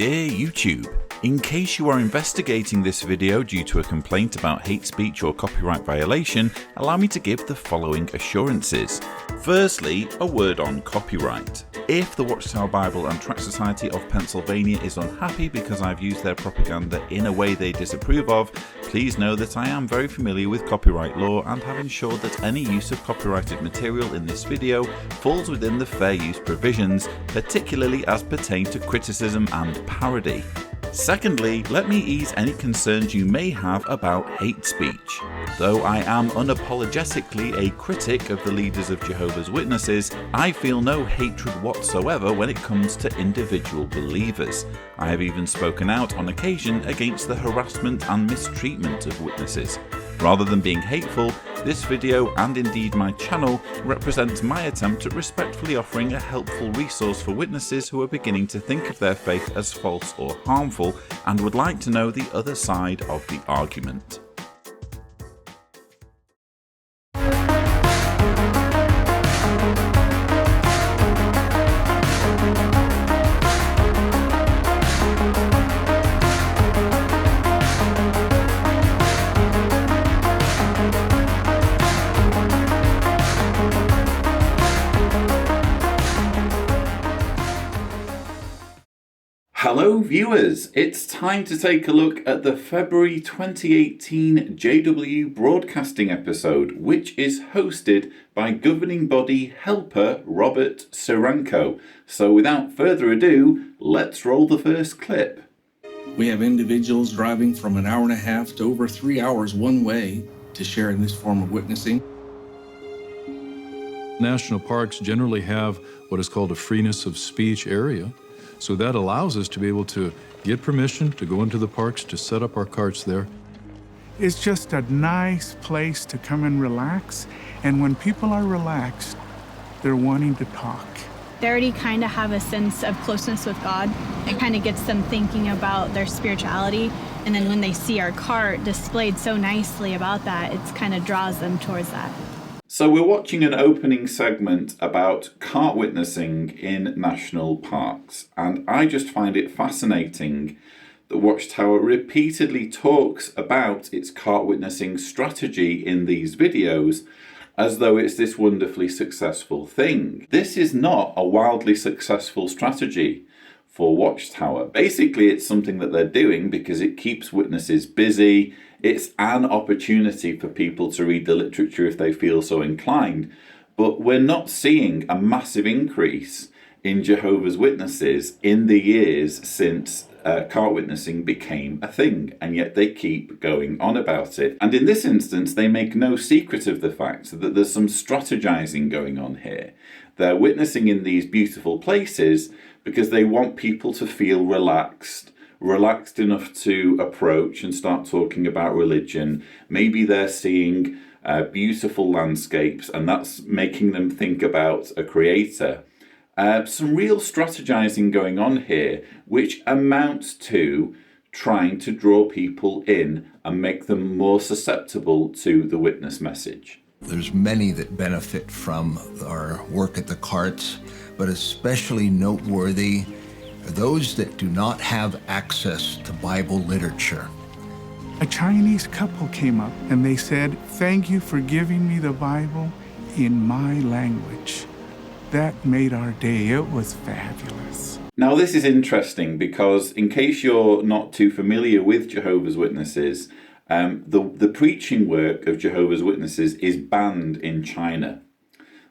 Dear YouTube, in case you are investigating this video due to a complaint about hate speech or copyright violation, allow me to give the following assurances. Firstly, a word on copyright. If the Watchtower Bible and Tract Society of Pennsylvania is unhappy because I've used their propaganda in a way they disapprove of, please know that I am very familiar with copyright law and have ensured that any use of copyrighted material in this video falls within the fair use provisions, particularly as pertain to criticism and parody. Secondly, let me ease any concerns you may have about hate speech. Though I am unapologetically a critic of the leaders of Jehovah's Witnesses, I feel no hatred whatsoever when it comes to individual believers. I have even spoken out on occasion against the harassment and mistreatment of witnesses. Rather than being hateful, this video, and indeed my channel, represents my attempt at respectfully offering a helpful resource for witnesses who are beginning to think of their faith as false or harmful and would like to know the other side of the argument. Hello viewers, it's time to take a look at the February 2018 JW Broadcasting episode, which is hosted by governing body helper Robert Ciranko. So without further ado, let's roll the first clip. We have individuals driving from an hour and a half to over 3 hours one way to share in this form of witnessing. National parks generally have what is called a freeness of speech area. So that allows us to be able to get permission to go into the parks, to set up our carts there. It's just a nice place to come and relax. And when people are relaxed, they're wanting to talk. They already kind of have a sense of closeness with God. It kind of gets them thinking about their spirituality. And then when they see our cart displayed so nicely about that, it kind of draws them towards that. So we're watching an opening segment about cart witnessing in national parks, and I just find it fascinating that Watchtower repeatedly talks about its cart witnessing strategy in these videos as though it's this wonderfully successful thing. This is not a wildly successful strategy for Watchtower. Basically, it's something that they're doing because it keeps witnesses busy. It's an opportunity for people to read the literature if they feel so inclined. But we're not seeing a massive increase in Jehovah's Witnesses in the years since cart witnessing became a thing, and yet they keep going on about it. And in this instance, they make no secret of the fact that there's some strategizing going on here. They're witnessing in these beautiful places because they want people to feel relaxed enough to approach and start talking about religion. Maybe they're seeing beautiful landscapes and that's making them think about a creator. Some real strategizing going on here, which amounts to trying to draw people in and make them more susceptible to the witness message. There's many that benefit from our work at the carts, but especially noteworthy are those that do not have access to Bible literature. A Chinese couple came up and they said, "Thank you for giving me the Bible in my language." That made our day. It was fabulous. Now this is interesting because in case you're not too familiar with Jehovah's Witnesses, the preaching work of Jehovah's Witnesses is banned in China.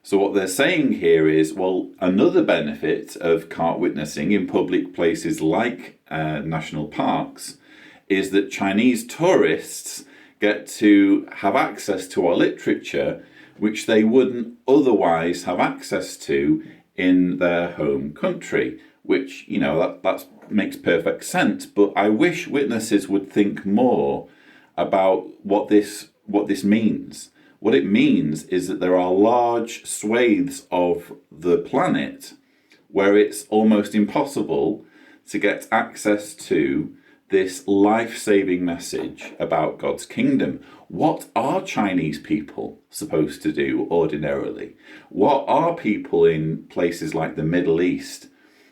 So what they're saying here is, well, another benefit of cart witnessing in public places like national parks is that Chinese tourists get to have access to our literature, which they wouldn't otherwise have access to in their home country, which, you know, that makes perfect sense. But I wish witnesses would think more about what this means. What it means is that there are large swathes of the planet where it's almost impossible to get access to this life-saving message about God's kingdom. What are Chinese people supposed to do ordinarily? What are people in places like the Middle East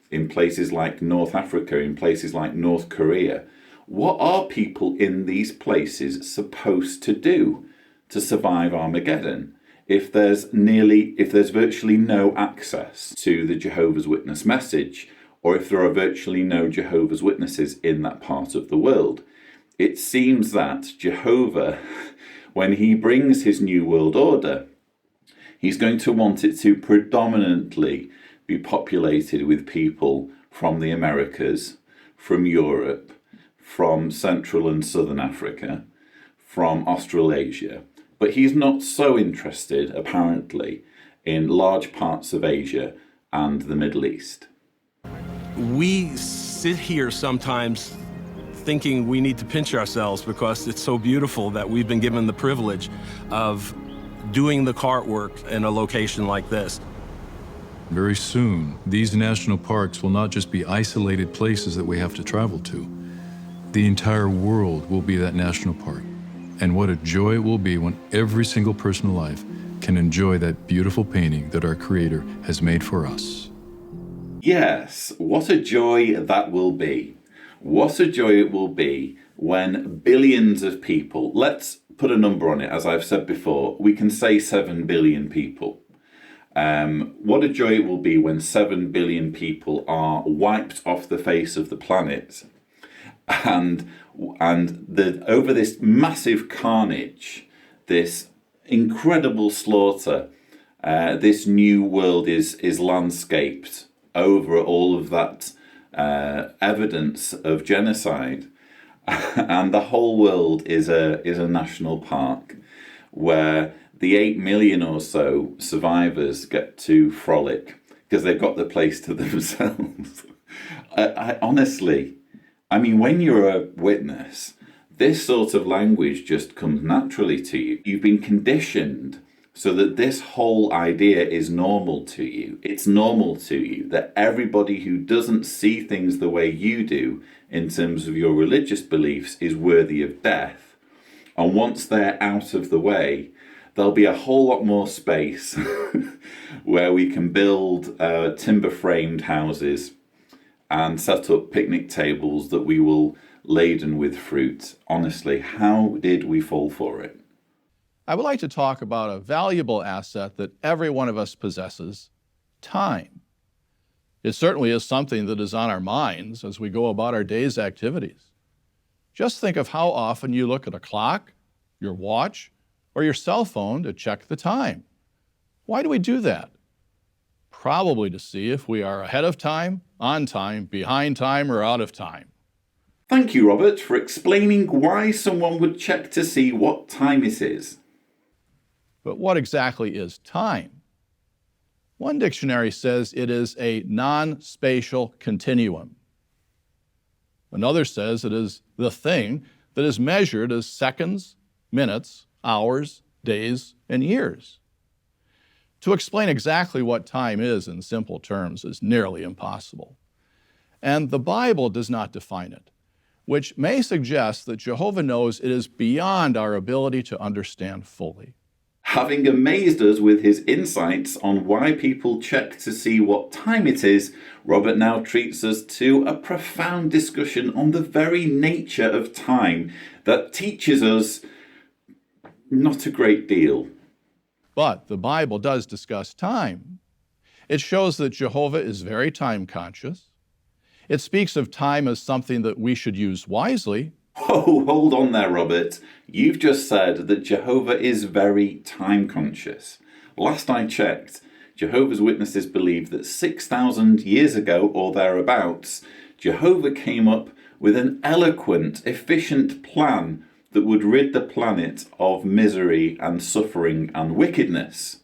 in places like North Africa, in places like North Korea. What are people in these places supposed to do to survive Armageddon if there's virtually no access to the Jehovah's Witness message, or if there are virtually no Jehovah's Witnesses in that part of the world? It seems that Jehovah, when he brings his new world order, he's going to want it to predominantly be populated with people from the Americas, from Europe, from Central and Southern Africa, from Australasia. But he's not so interested, apparently, in large parts of Asia and the Middle East. We sit here sometimes thinking we need to pinch ourselves because it's so beautiful that we've been given the privilege of doing the cart work in a location like this. Very soon, these national parks will not just be isolated places that we have to travel to. The entire world will be that national park. And what a joy it will be when every single person alive can enjoy that beautiful painting that our Creator has made for us. Yes, what a joy that will be. What a joy it will be when billions of people, let's put a number on it, as I've said before, we can say 7 billion people. What a joy it will be when 7 billion people are wiped off the face of the planet, and over this massive carnage, this incredible slaughter, this new world is landscaped over all of that evidence of genocide, and the whole world is a national park where the 8 million or so survivors get to frolic because they've got the place to themselves. Honestly, I mean, when you're a witness, this sort of language just comes naturally to you. You've been conditioned so that this whole idea is normal to you. It's normal to you that everybody who doesn't see things the way you do in terms of your religious beliefs is worthy of death. And once they're out of the way, there'll be a whole lot more space where we can build timber-framed houses and set up picnic tables that we will laden with fruit. Honestly, how did we fall for it? I would like to talk about a valuable asset that every one of us possesses, time. It certainly is something that is on our minds as we go about our day's activities. Just think of how often you look at a clock, your watch, or your cell phone to check the time. Why do we do that? Probably to see if we are ahead of time, on time, behind time, or out of time. Thank you, Robert, for explaining why someone would check to see what time it is. But what exactly is time? One dictionary says it is a non-spatial continuum. Another says it is the thing that is measured as seconds, minutes, hours, days, and years. To explain exactly what time is in simple terms is nearly impossible. And the Bible does not define it, which may suggest that Jehovah knows it is beyond our ability to understand fully. Having amazed us with his insights on why people check to see what time it is, Robert now treats us to a profound discussion on the very nature of time that teaches us not a great deal. But the Bible does discuss time. It shows that Jehovah is very time conscious. It speaks of time as something that we should use wisely. Oh, hold on there, Robert. You've just said that Jehovah is very time conscious. Last I checked, Jehovah's Witnesses believe that 6,000 years ago or thereabouts, Jehovah came up with an eloquent, efficient plan that would rid the planet of misery and suffering and wickedness.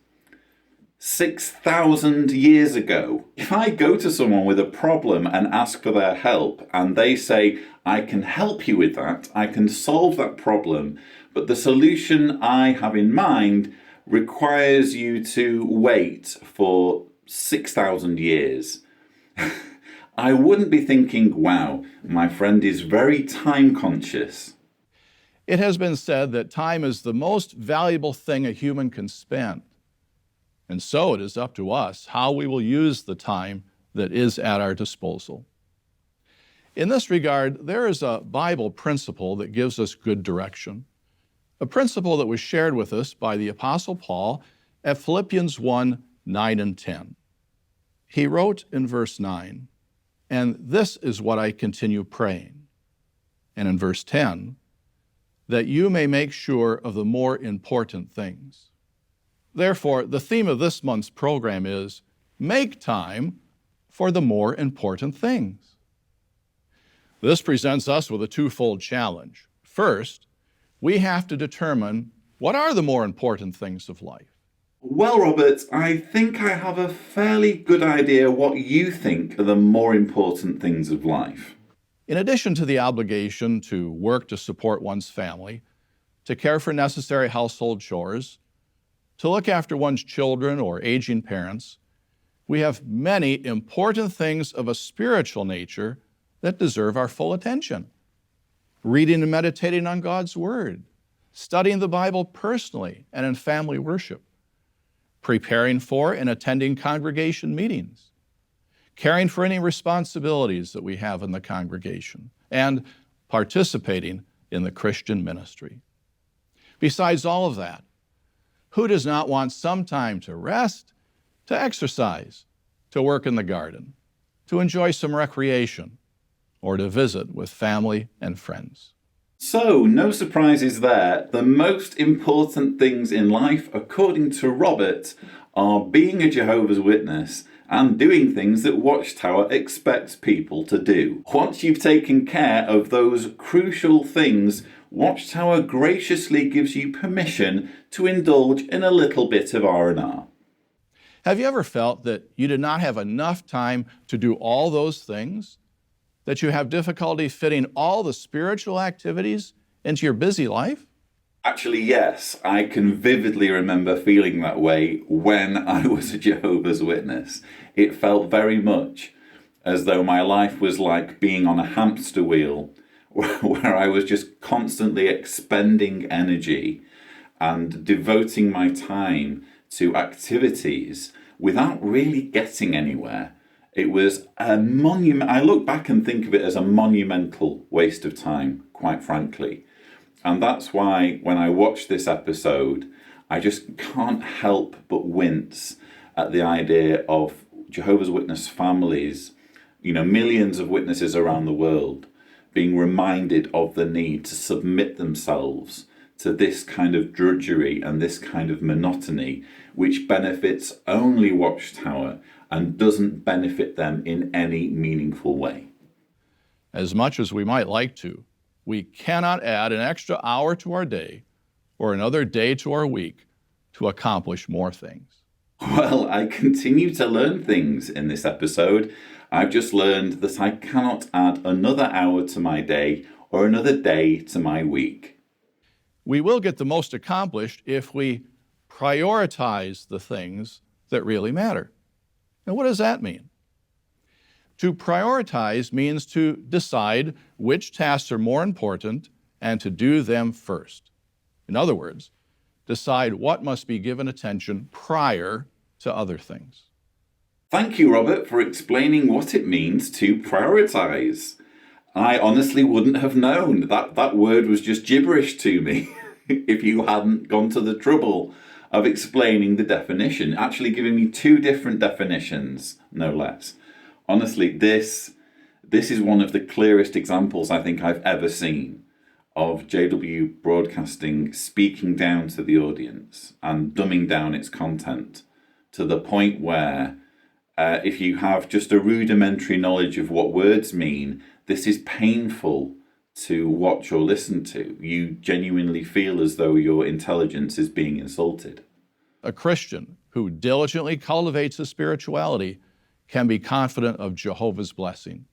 6,000 years ago. If I go to someone with a problem and ask for their help, and they say, I can help you with that, I can solve that problem, but the solution I have in mind requires you to wait for 6,000 years. I wouldn't be thinking, wow, my friend is very time conscious. It has been said that time is the most valuable thing a human can spend. And so it is up to us how we will use the time that is at our disposal. In this regard, there is a Bible principle that gives us good direction, a principle that was shared with us by the Apostle Paul at Philippians 1:9 and 10. He wrote in verse 9, "And this is what I continue praying." And in verse 10, "that you may make sure of the more important things." Therefore, the theme of this month's program is make time for the more important things. This presents us with a twofold challenge. First, we have to determine what are the more important things of life. Well, Robert, I think I have a fairly good idea what you think are the more important things of life. In addition to the obligation to work to support one's family, to care for necessary household chores, to look after one's children or aging parents, we have many important things of a spiritual nature that deserve our full attention. Reading and meditating on God's Word, studying the Bible personally and in family worship, preparing for and attending congregation meetings, caring for any responsibilities that we have in the congregation, and participating in the Christian ministry. Besides all of that, who does not want some time to rest, to exercise, to work in the garden, to enjoy some recreation, or to visit with family and friends? So, no surprises there. The most important things in life, according to Robert, are being a Jehovah's Witness and doing things that Watchtower expects people to do. Once you've taken care of those crucial things, Watchtower graciously gives you permission to indulge in a little bit of R&R. Have you ever felt that you did not have enough time to do all those things? That you have difficulty fitting all the spiritual activities into your busy life? Actually, yes, I can vividly remember feeling that way when I was a Jehovah's Witness. It felt very much as though my life was like being on a hamster wheel, where I was just constantly expending energy and devoting my time to activities without really getting anywhere. It was a monument. I look back and think of it as a monumental waste of time, quite frankly. And that's why when I watch this episode, I just can't help but wince at the idea of Jehovah's Witness families, millions of witnesses around the world, being reminded of the need to submit themselves to this kind of drudgery and this kind of monotony, which benefits only Watchtower and doesn't benefit them in any meaningful way. As much as we might like to, we cannot add an extra hour to our day or another day to our week to accomplish more things. Well, I continue to learn things in this episode. I've just learned that I cannot add another hour to my day or another day to my week. We will get the most accomplished if we prioritize the things that really matter. Now, what does that mean? To prioritize means to decide which tasks are more important and to do them first. In other words, decide what must be given attention prior to other things. Thank you, Robert, for explaining what it means to prioritize. I honestly wouldn't have known. That word was just gibberish to me if you hadn't gone to the trouble of explaining the definition, actually giving me two different definitions, no less. Honestly, this is one of the clearest examples I think I've ever seen of JW Broadcasting speaking down to the audience and dumbing down its content to the point where if you have just a rudimentary knowledge of what words mean, this is painful to watch or listen to. You genuinely feel as though your intelligence is being insulted. A Christian who diligently cultivates his spirituality can be confident of Jehovah's blessing,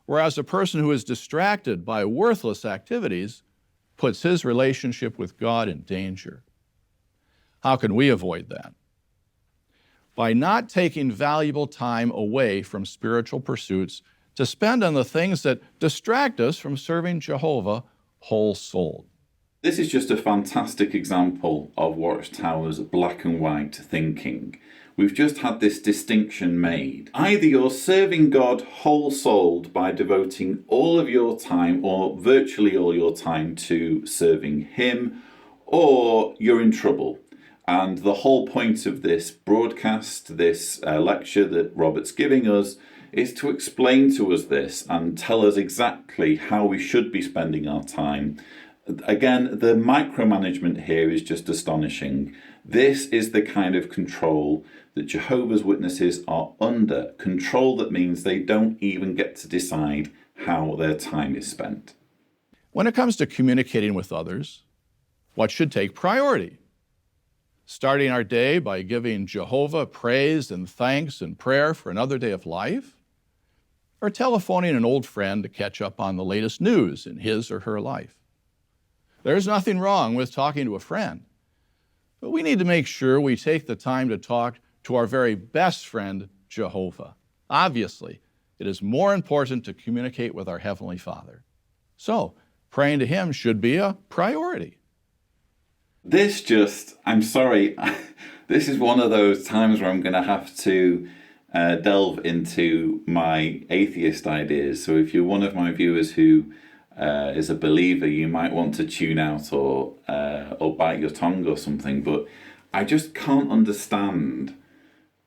whereas a person who is distracted by worthless activities puts his relationship with God in danger. How can we avoid that? By not taking valuable time away from spiritual pursuits to spend on the things that distract us from serving Jehovah whole-souled. This is just a fantastic example of Watchtower's black and white thinking, we've just had this distinction made. Either you're serving God whole-souled by devoting all of your time, or virtually all your time, to serving Him, or you're in trouble. And the whole point of this broadcast, this lecture that Robert's giving us, is to explain to us this and tell us exactly how we should be spending our time. Again, the micromanagement here is just astonishing. This is the kind of control that Jehovah's Witnesses are under. Control that means they don't even get to decide how their time is spent. When it comes to communicating with others, what should take priority? Starting our day by giving Jehovah praise and thanks and prayer for another day of life? Or telephoning an old friend to catch up on the latest news in his or her life? There's nothing wrong with talking to a friend, but we need to make sure we take the time to talk to our very best friend, Jehovah. Obviously, it is more important to communicate with our Heavenly Father. So, praying to Him should be a priority. I'm sorry, this is one of those times where I'm going to have to delve into my atheist ideas. So if you're one of my viewers who is a believer, you might want to tune out or bite your tongue or something. But I just can't understand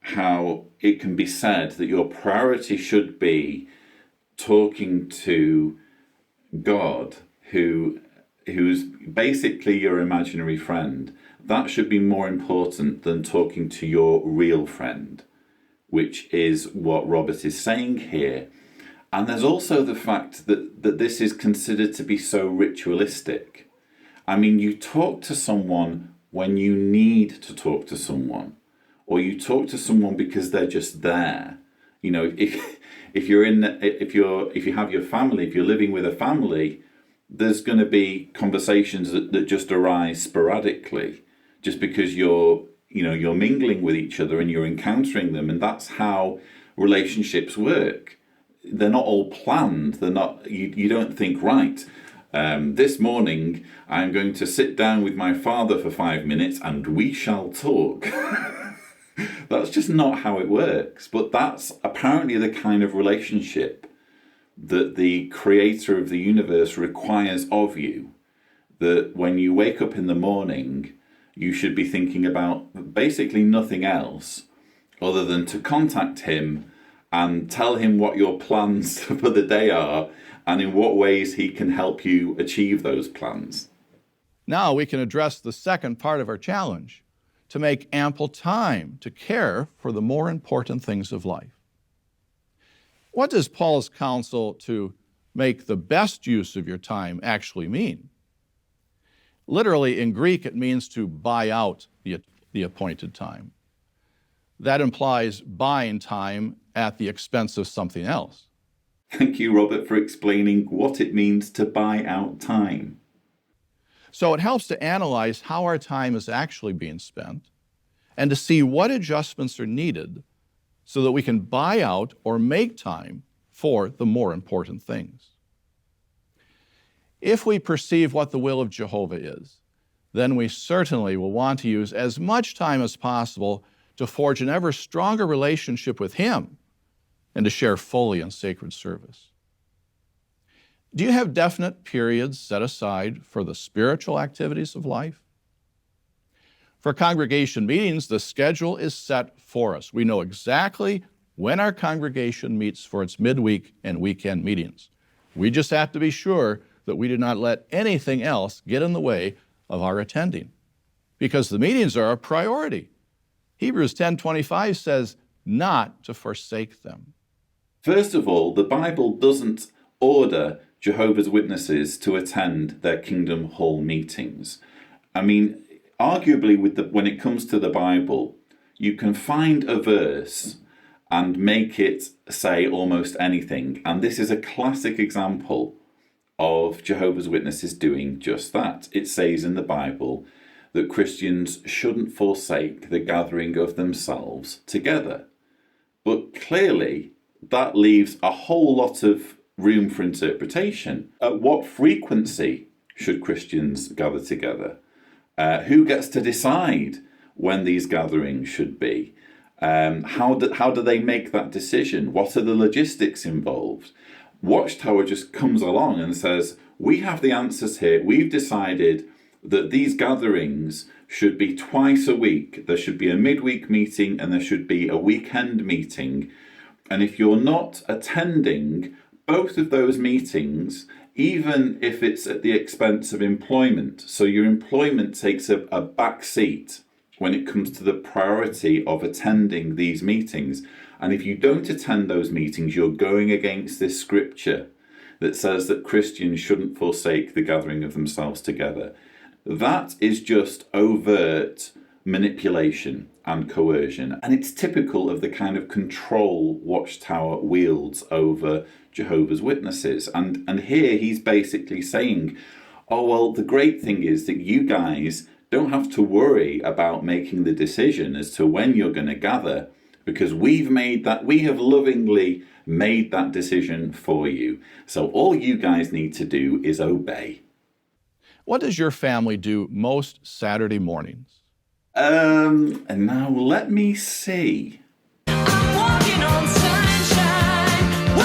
how it can be said that your priority should be talking to God, who's basically your imaginary friend. That should be more important than talking to your real friend, which is what Robert is saying here. And there's also the fact that this is considered to be so ritualistic. I mean, you talk to someone when you need to talk to someone, or you talk to someone because they're just there. You know, if you have your family, if you're living with a family, there's going to be conversations that just arise sporadically, just because you're mingling with each other and you're encountering them, and that's how relationships work. They're not all planned. They're not. You don't think, right, this morning I'm going to sit down with my father for 5 minutes and we shall talk. That's just not how it works. But that's apparently the kind of relationship that the creator of the universe requires of you. That when you wake up in the morning, you should be thinking about basically nothing else other than to contact Him and tell Him what your plans for the day are and in what ways He can help you achieve those plans. Now we can address the second part of our challenge, to make ample time to care for the more important things of life. What does Paul's counsel to make the best use of your time actually mean? Literally, in Greek, it means to buy out the appointed time. That implies buying time at the expense of something else. Thank you, Robert, for explaining what it means to buy out time. So it helps to analyze how our time is actually being spent and to see what adjustments are needed so that we can buy out or make time for the more important things. If we perceive what the will of Jehovah is, then we certainly will want to use as much time as possible to forge an ever stronger relationship with Him and to share fully in sacred service. Do you have definite periods set aside for the spiritual activities of life? For congregation meetings, the schedule is set for us. We know exactly when our congregation meets for its midweek and weekend meetings. We just have to be sure that we do not let anything else get in the way of our attending, because the meetings are a priority. Hebrews 10:25 says not to forsake them. First of all, the Bible doesn't order Jehovah's Witnesses to attend their Kingdom Hall meetings. I mean, arguably, when it comes to the Bible, you can find a verse and make it say almost anything. And this is a classic example of Jehovah's Witnesses doing just that. It says in the Bible that Christians shouldn't forsake the gathering of themselves together. But clearly, that leaves a whole lot of room for interpretation. At what frequency should Christians gather together? Who gets to decide when these gatherings should be? How do they make that decision? What are the logistics involved? Watchtower just comes along and says, we have the answers here. We've decided that these gatherings should be twice a week. There should be a midweek meeting and there should be a weekend meeting. And if you're not attending both of those meetings, even if it's at the expense of employment, so your employment takes a back seat when it comes to the priority of attending these meetings. And if you don't attend those meetings, you're going against this scripture that says that Christians shouldn't forsake the gathering of themselves together. That is just overt manipulation and coercion. And it's typical of the kind of control Watchtower wields over Jehovah's Witnesses. And here he's basically saying, oh, well, the great thing is that you guys don't have to worry about making the decision as to when you're going to gather, because we have lovingly made that decision for you. So all you guys need to do is obey. What does your family do most Saturday mornings? And now let me see. I'm walking on sunshine. Whoa,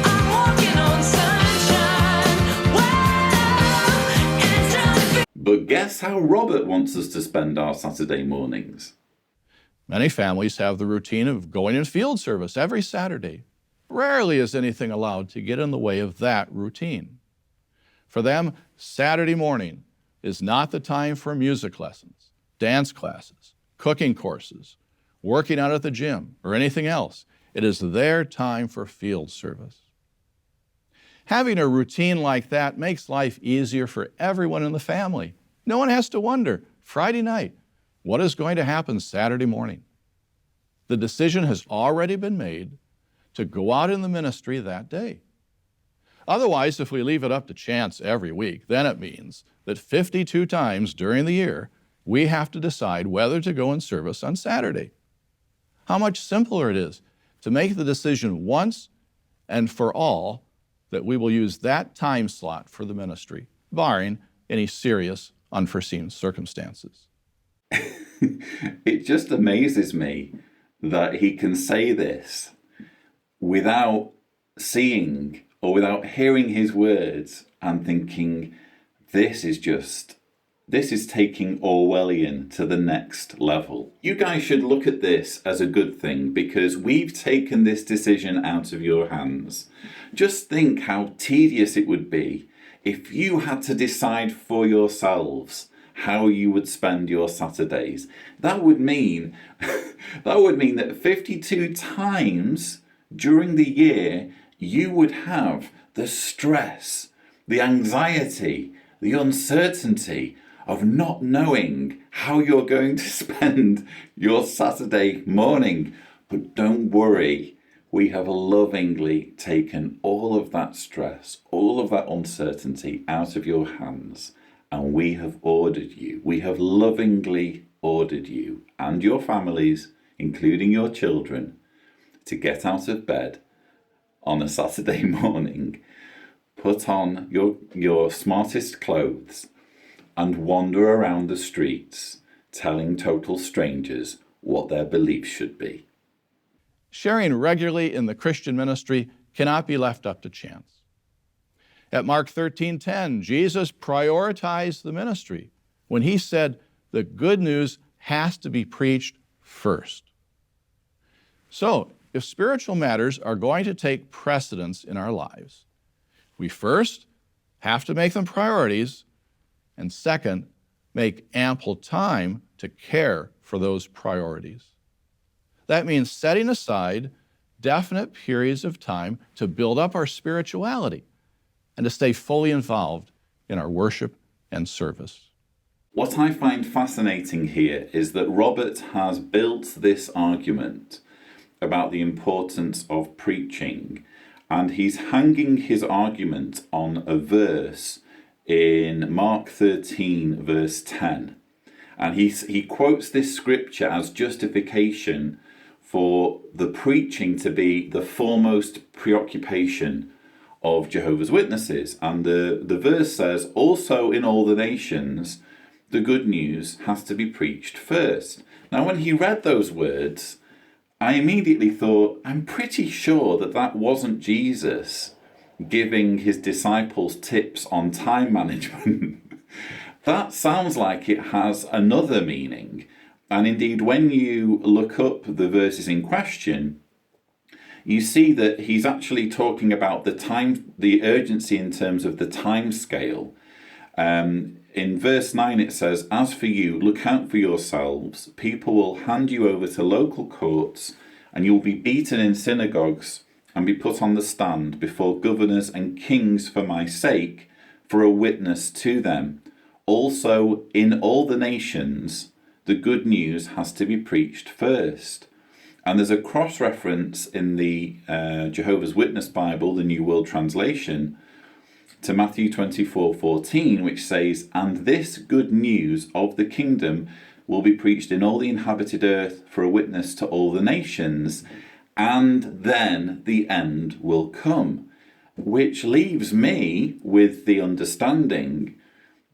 I'm walking on sunshine. Whoa, it's time. But guess how Robert wants us to spend our Saturday mornings? Many families have the routine of going in field service every Saturday. Rarely is anything allowed to get in the way of that routine. For them, Saturday morning is not the time for music lessons, dance classes, cooking courses, working out at the gym, or anything else. It is their time for field service. Having a routine like that makes life easier for everyone in the family. No one has to wonder, Friday night, what is going to happen Saturday morning? The decision has already been made to go out in the ministry that day. Otherwise, if we leave it up to chance every week, then it means that 52 times during the year, we have to decide whether to go in service on Saturday. How much simpler it is to make the decision once and for all that we will use that time slot for the ministry, barring any serious unforeseen circumstances. It just amazes me that he can say this without seeing or without hearing his words and thinking, this is taking Orwellian to the next level. You guys should look at this as a good thing because we've taken this decision out of your hands. Just think how tedious it would be if you had to decide for yourselves how you would spend your Saturdays. That would mean that 52 times during the year you would have the stress, the anxiety, the uncertainty of not knowing how you're going to spend your Saturday morning. But don't worry, we have lovingly taken all of that stress, all of that uncertainty out of your hands. And we have lovingly ordered you and your families, including your children, to get out of bed on a Saturday morning, put on your smartest clothes, and wander around the streets telling total strangers what their beliefs should be. Sharing regularly in the Christian ministry cannot be left up to chance. At Mark 13:10, Jesus prioritized the ministry when he said the good news has to be preached first. So, if spiritual matters are going to take precedence in our lives, we first have to make them priorities, and second, make ample time to care for those priorities. That means setting aside definite periods of time to build up our spirituality and to stay fully involved in our worship and service. What I find fascinating here is that Robert has built this argument about the importance of preaching, and he's hanging his argument on a verse in Mark 13, verse 10. And he quotes this scripture as justification for the preaching to be the foremost preoccupation of Jehovah's Witnesses. And the verse says, also in all the nations, the good news has to be preached first. Now, when he read those words, I immediately thought, I'm pretty sure that that wasn't Jesus giving his disciples tips on time management. That sounds like it has another meaning. And indeed, when you look up the verses in question, you see that he's actually talking about the urgency in terms of the time scale. In verse 9 it says, "As for you, look out for yourselves. People will hand you over to local courts, and you will be beaten in synagogues and be put on the stand before governors and kings for my sake, for a witness to them. Also, in all the nations, the good news has to be preached first." And there's a cross-reference in the Jehovah's Witness Bible, the New World Translation, to Matthew 24:14, which says, "And this good news of the kingdom will be preached in all the inhabited earth for a witness to all the nations, and then the end will come." Which leaves me with the understanding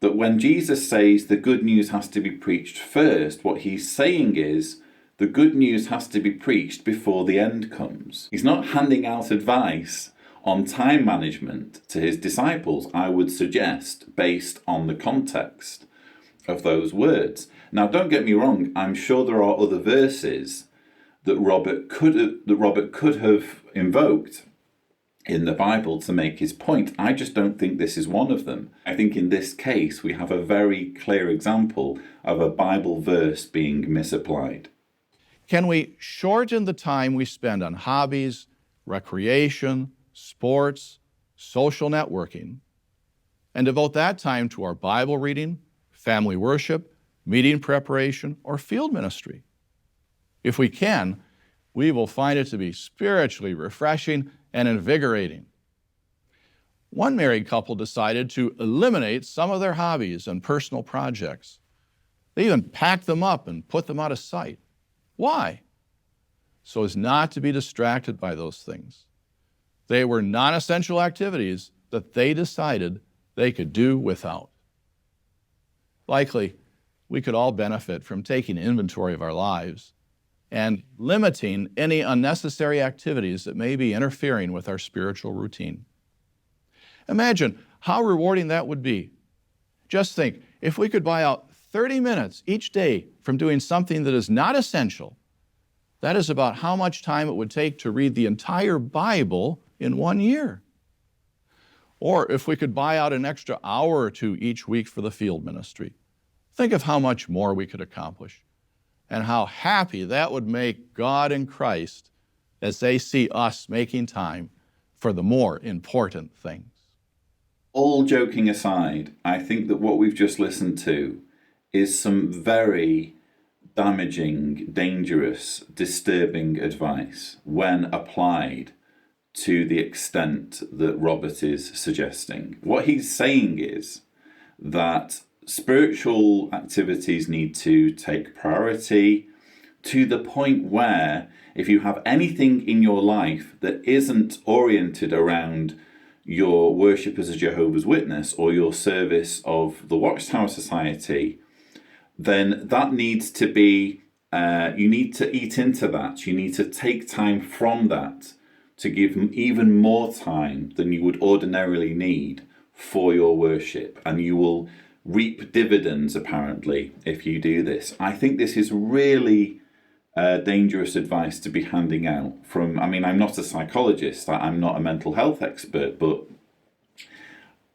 that when Jesus says the good news has to be preached first, what he's saying is the good news has to be preached before the end comes. He's not handing out advice on time management to his disciples, I would suggest, based on the context of those words. Now, don't get me wrong, I'm sure there are other verses that Robert could have invoked in the Bible to make his point. I just don't think this is one of them. I think in this case we have a very clear example of a Bible verse being misapplied. Can we shorten the time we spend on hobbies, recreation, sports, social networking, and devote that time to our Bible reading, family worship, meeting preparation, or field ministry? If we can, we will find it to be spiritually refreshing and invigorating. One married couple decided to eliminate some of their hobbies and personal projects. They even packed them up and put them out of sight. Why? So as not to be distracted by those things. They were non-essential activities that they decided they could do without. Likely, we could all benefit from taking inventory of our lives and limiting any unnecessary activities that may be interfering with our spiritual routine. Imagine how rewarding that would be. Just think, if we could buy out 30 minutes each day from doing something that is not essential, that is about how much time it would take to read the entire Bible in 1 year. Or if we could buy out an extra hour or two each week for the field ministry, think of how much more we could accomplish and how happy that would make God and Christ as they see us making time for the more important things. All joking aside, I think that what we've just listened to is some very damaging, dangerous, disturbing advice when applied to the extent that Robert is suggesting. What he's saying is that spiritual activities need to take priority to the point where if you have anything in your life that isn't oriented around your worship as a Jehovah's Witness or your service of the Watchtower Society, then that needs to be, you need to eat into that. You need to take time from that to give even more time than you would ordinarily need for your worship. And you will reap dividends, apparently, if you do this. I think this is really dangerous advice to be handing out from, I mean, I'm not a psychologist, I'm not a mental health expert, but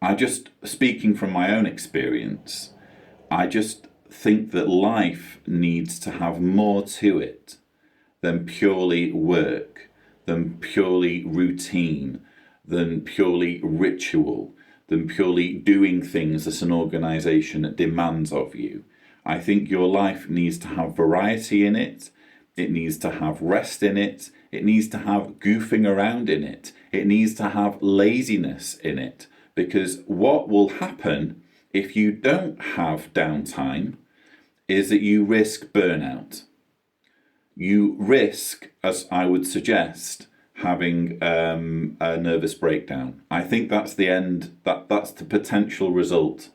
I just, speaking from my own experience, I just think that life needs to have more to it than purely work, than purely routine, than purely ritual, than purely doing things that an organization demands of you. I think your life needs to have variety in it. It needs to have rest in it. It needs to have goofing around in it. It needs to have laziness in it. Because what will happen if you don't have downtime is that you risk burnout. You risk, as I would suggest, having a nervous breakdown. I think that's the end, that's the potential result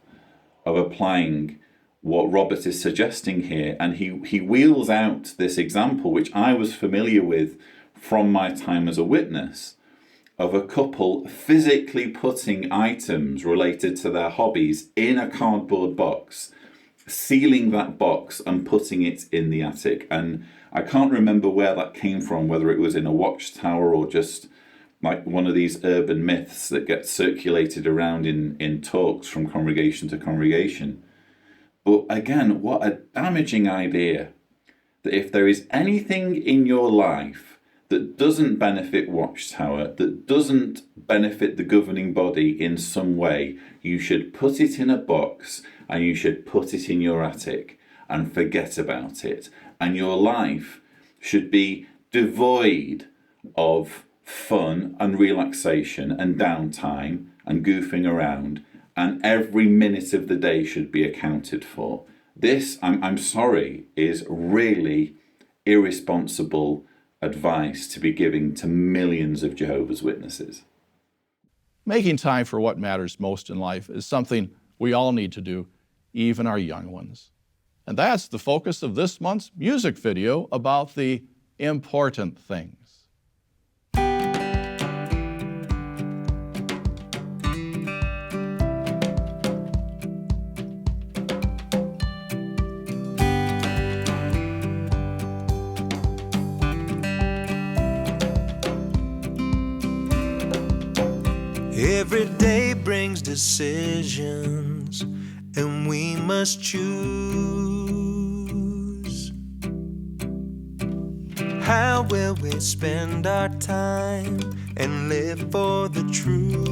of applying what Robert is suggesting here. And he wheels out this example, which I was familiar with from my time as a witness, of a couple physically putting items related to their hobbies in a cardboard box, sealing that box and putting it in the attic. And I can't remember where that came from, whether it was in a watchtower or just like one of these urban myths that get circulated around in talks from congregation to congregation. But again, what a damaging idea, that if there is anything in your life that doesn't benefit Watchtower, that doesn't benefit the governing body in some way, you should put it in a box and you should put it in your attic and forget about it. And your life should be devoid of fun and relaxation and downtime and goofing around, and every minute of the day should be accounted for. This, I'm sorry, is really irresponsible advice to be giving to millions of Jehovah's Witnesses. Making time for what matters most in life is something we all need to do, even our young ones. And that's the focus of this month's music video about the important things. Every day brings decisions, and we must choose. How will we spend our time and live for the truth?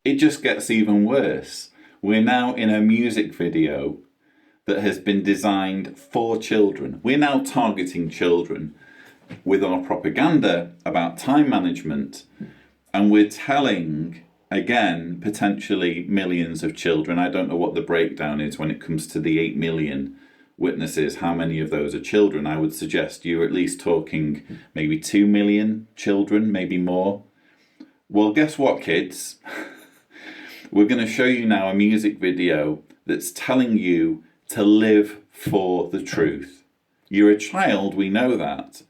It just gets even worse. We're now in a music video that has been designed for children. We're now targeting children with our propaganda about time management, and we're telling, again, potentially millions of children. I don't know what the breakdown is when it comes to the 8 million witnesses, how many of those are children. I would suggest you're at least talking maybe 2 million children, maybe more. Well, guess what, kids? We're going to show you now a music video that's telling you to live for the truth. You're a child, we know that.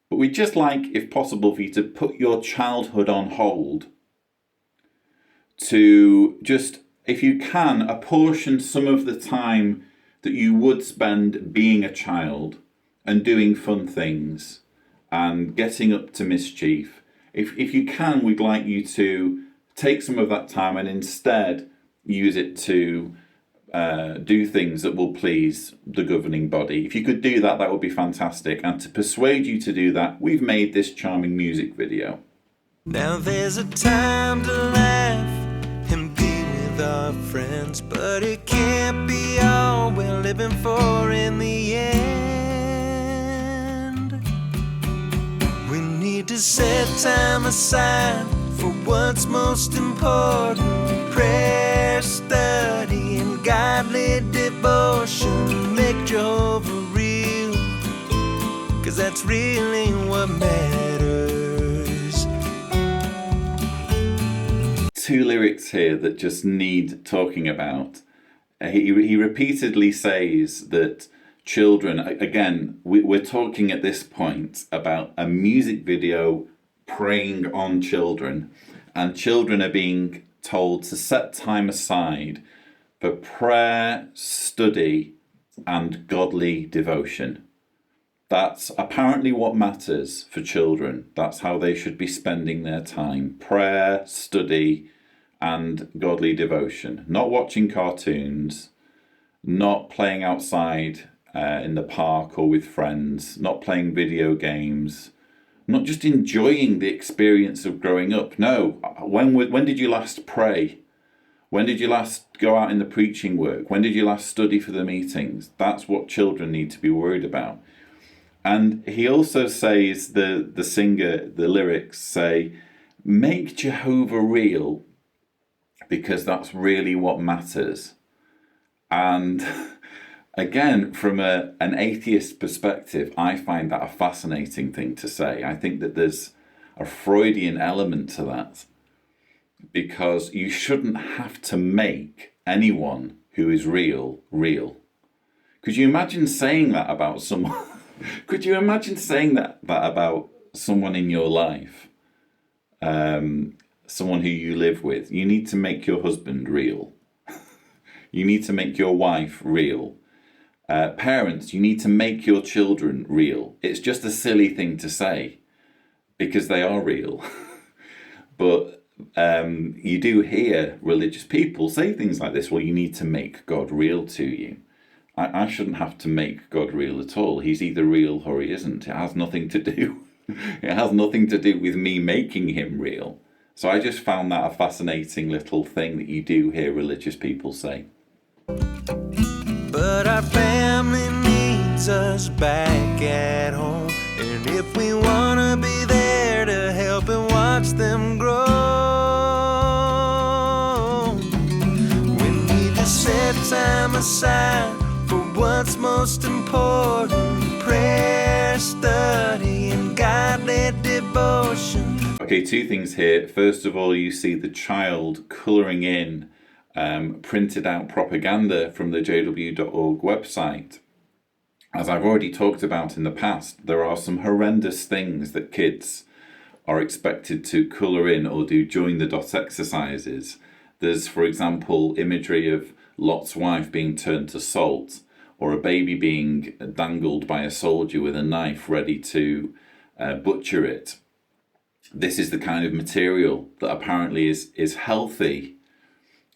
But we'd just like, if possible, for you to put your childhood on hold, to just, if you can, apportion some of the time that you would spend being a child and doing fun things and getting up to mischief. If you can, we'd like you to take some of that time and instead use it to do things that will please the governing body. If you could do that, that would be fantastic. And to persuade you to do that, we've made this charming music video. Now there's a time to laugh and be with our friends, but it can't be all we're living for in the end. We need to set time aside for what's most important: prayer, study, and godly devotion. Make Jehovah real, 'cause that's really what matters. Two lyrics here that just need talking about. He repeatedly says that children, again, we're talking at this point about a music video preying on children, and children are being told to set time aside for prayer, study, and godly devotion. That's apparently what matters for children. That's how they should be spending their time: prayer, study, and godly devotion. Not watching cartoons, not playing outside in the park or with friends, not playing video games, not just enjoying the experience of growing up. No, when did you last pray? When did you last go out in the preaching work? When did you last study for the meetings? That's what children need to be worried about. And he also says, the singer, the lyrics say, make Jehovah real, because that's really what matters. And again, from an atheist perspective, I find that a fascinating thing to say. I think that there's a Freudian element to that, because you shouldn't have to make anyone who is real, real. Could you imagine saying that about someone? Could you imagine saying that about someone in your life? Someone who you live with. You need to make your husband real. You need to make your wife real. Parents, you need to make your children real. It's just a silly thing to say because they are real. But you do hear religious people say things like this. Well, you need to make God real to you. I shouldn't have to make God real at all. He's either real or he isn't. It has nothing to do. It has nothing to do with me making him real. So I just found that a fascinating little thing that you do hear religious people say. But our family needs us back at home. And if we want to be there to help and watch them grow, we need to set time aside for what's most important: prayer, study, and godly devotion. Okay, two things here. First of all, you see the child colouring in printed out propaganda from the jw.org website. As I've already talked about in the past, there are some horrendous things that kids are expected to colour in or do during the dot exercises. There's, for example, imagery of Lot's wife being turned to salt, or a baby being dangled by a soldier with a knife ready to butcher it. This is the kind of material that apparently is healthy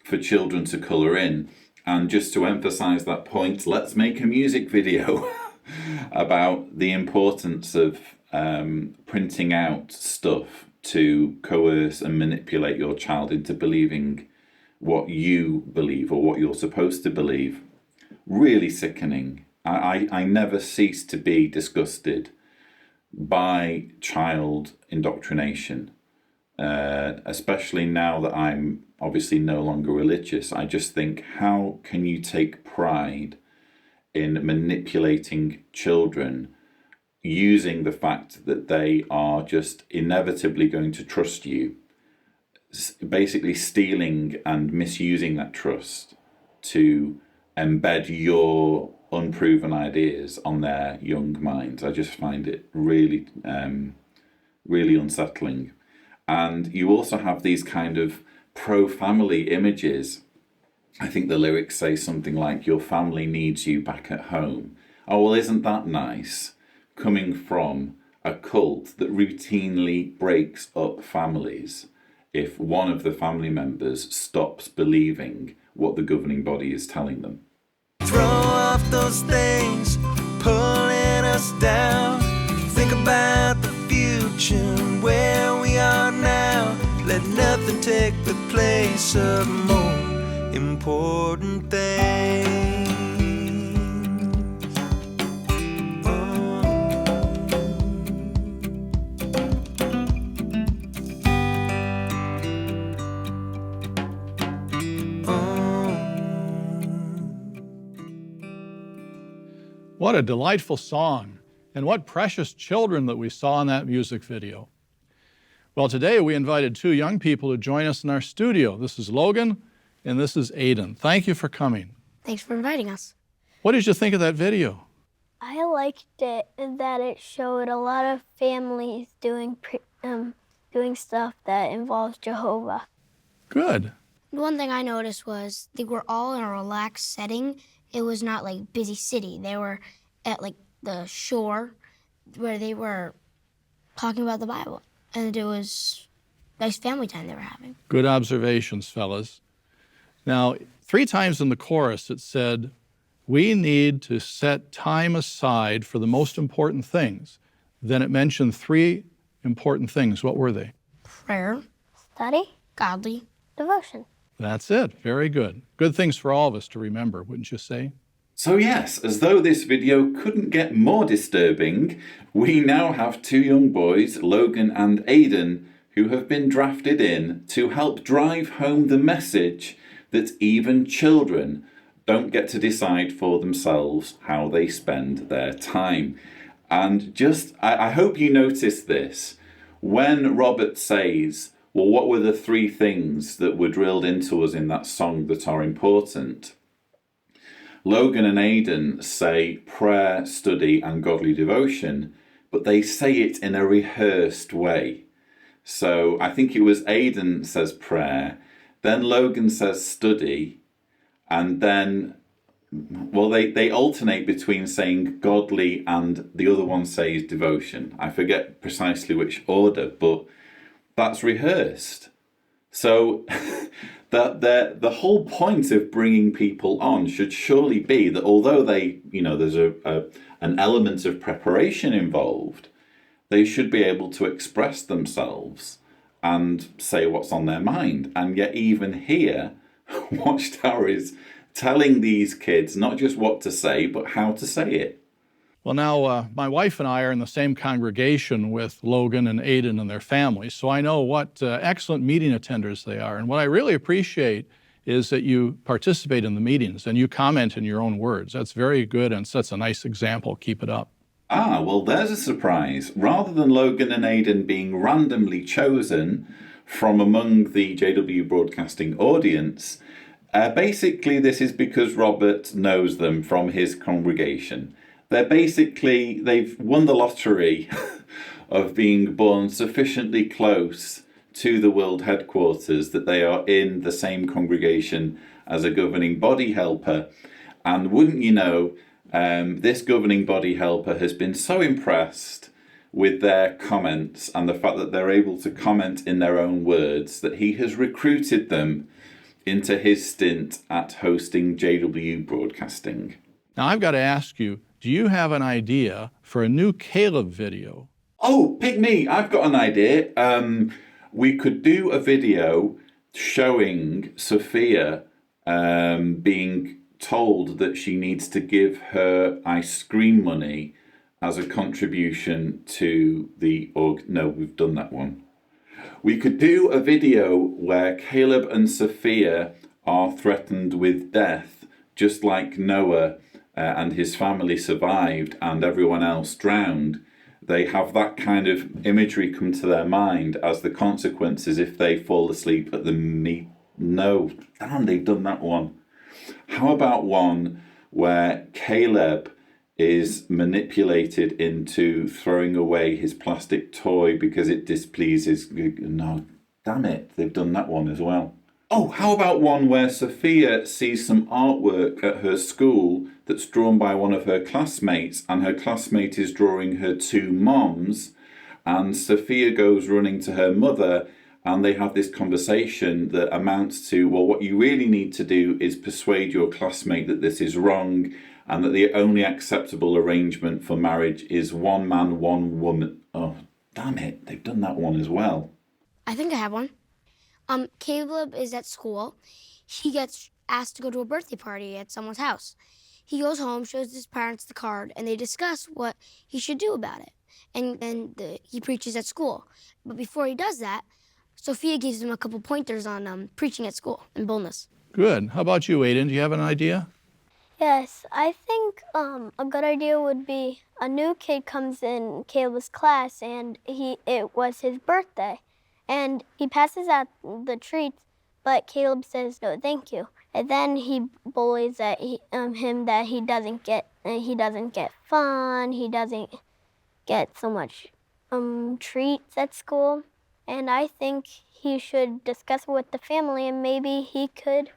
for children to colour in. And just to emphasise that point, let's make a music video about the importance of printing out stuff to coerce and manipulate your child into believing what you believe or what you're supposed to believe. Really sickening. I never cease to be disgusted by child indoctrination, especially now that I'm obviously no longer religious. I just think, how can you take pride in manipulating children using the fact that they are just inevitably going to trust you, basically stealing and misusing that trust to embed your unproven ideas on their young minds? I just find it really, really unsettling. And you also have these kind of pro-family images. I think the lyrics say something like, your family needs you back at home. Oh, well, isn't that nice? Coming from a cult that routinely breaks up families if one of the family members stops believing what the governing body is telling them. Throw off those things pulling us down. Think about the future, where we are now. Let nothing take the place of more important things. What a delightful song, and what precious children that we saw in that music video. Well, today we invited two young people to join us in our studio. This is Logan, and this is Aiden. Thank you for coming. Thanks for inviting us. What did you think of that video? I liked it, that it showed a lot of families doing stuff that involves Jehovah. Good. One thing I noticed was they were all in a relaxed setting. It was not like busy city. They were at like the shore where they were talking about the Bible. And it was nice family time they were having. Good observations, fellas. Now, 3 times in the chorus it said, we need to set time aside for the most important things. Then it mentioned 3 important things. What were they? Prayer, study, godly devotion. That's it. Very good. Good things for all of us to remember, wouldn't you say? So yes, as though this video couldn't get more disturbing, we now have 2 young boys, Logan and Aiden, who have been drafted in to help drive home the message that even children don't get to decide for themselves how they spend their time. And I hope you notice this. When Robert says, well, what were the 3 things that were drilled into us in that song that are important? Logan and Aidan say prayer, study, and godly devotion, but they say it in a rehearsed way. So I think it was Aidan says prayer, then Logan says study, and then, well, they alternate between saying godly and the other one says devotion. I forget precisely which order, but that's rehearsed. So the whole point of bringing people on should surely be that although there's an element of preparation involved, they should be able to express themselves and say what's on their mind. And yet even here, Watchtower is telling these kids not just what to say, but how to say it. Well, now, my wife and I are in the same congregation with Logan and Aidan and their families, so I know what excellent meeting attenders they are. And what I really appreciate is that you participate in the meetings and you comment in your own words. That's very good and sets a nice example. Keep it up. Ah, well, there's a surprise. Rather than Logan and Aidan being randomly chosen from among the JW Broadcasting audience, basically this is because Robert knows them from his congregation. They've won the lottery of being born sufficiently close to the world headquarters that they are in the same congregation as a governing body helper. And wouldn't you know, this governing body helper has been so impressed with their comments and the fact that they're able to comment in their own words that he has recruited them into his stint at hosting JW Broadcasting. Now, I've got to ask you, do you have an idea for a new Caleb video? Oh, pick me. I've got an idea. We could do a video showing Sophia being told that she needs to give her ice cream money as a contribution to the No, we've done that one. We could do a video where Caleb and Sophia are threatened with death, just like Noah and his family survived and everyone else drowned. They have that kind of imagery come to their mind as the consequences if they fall asleep at the meat. No, damn, they've done that one. How about one where Caleb is manipulated into throwing away his plastic toy because it displeases... No, damn it, they've done that one as well. Oh, how about one where Sophia sees some artwork at her school that's drawn by one of her classmates, and her classmate is drawing her two moms, and Sophia goes running to her mother, and they have this conversation that amounts to, well, what you really need to do is persuade your classmate that this is wrong, and that the only acceptable arrangement for marriage is one man, one woman. Oh, damn it, they've done that one as well. I think I have one. Caleb is at school. He gets asked to go to a birthday party at someone's house. He goes home, shows his parents the card, and they discuss what he should do about it. And he preaches at school. But before he does that, Sophia gives him a couple pointers on preaching at school and boldness. Good. How about you, Aidan? Do you have an idea? Yes, I think a good idea would be a new kid comes in Caleb's class and it was his birthday. And he passes out the treats, but Caleb says no, thank you. And then he bullies him that he doesn't get fun, he doesn't get so much treats at school. And I think he should discuss it with the family, and maybe he could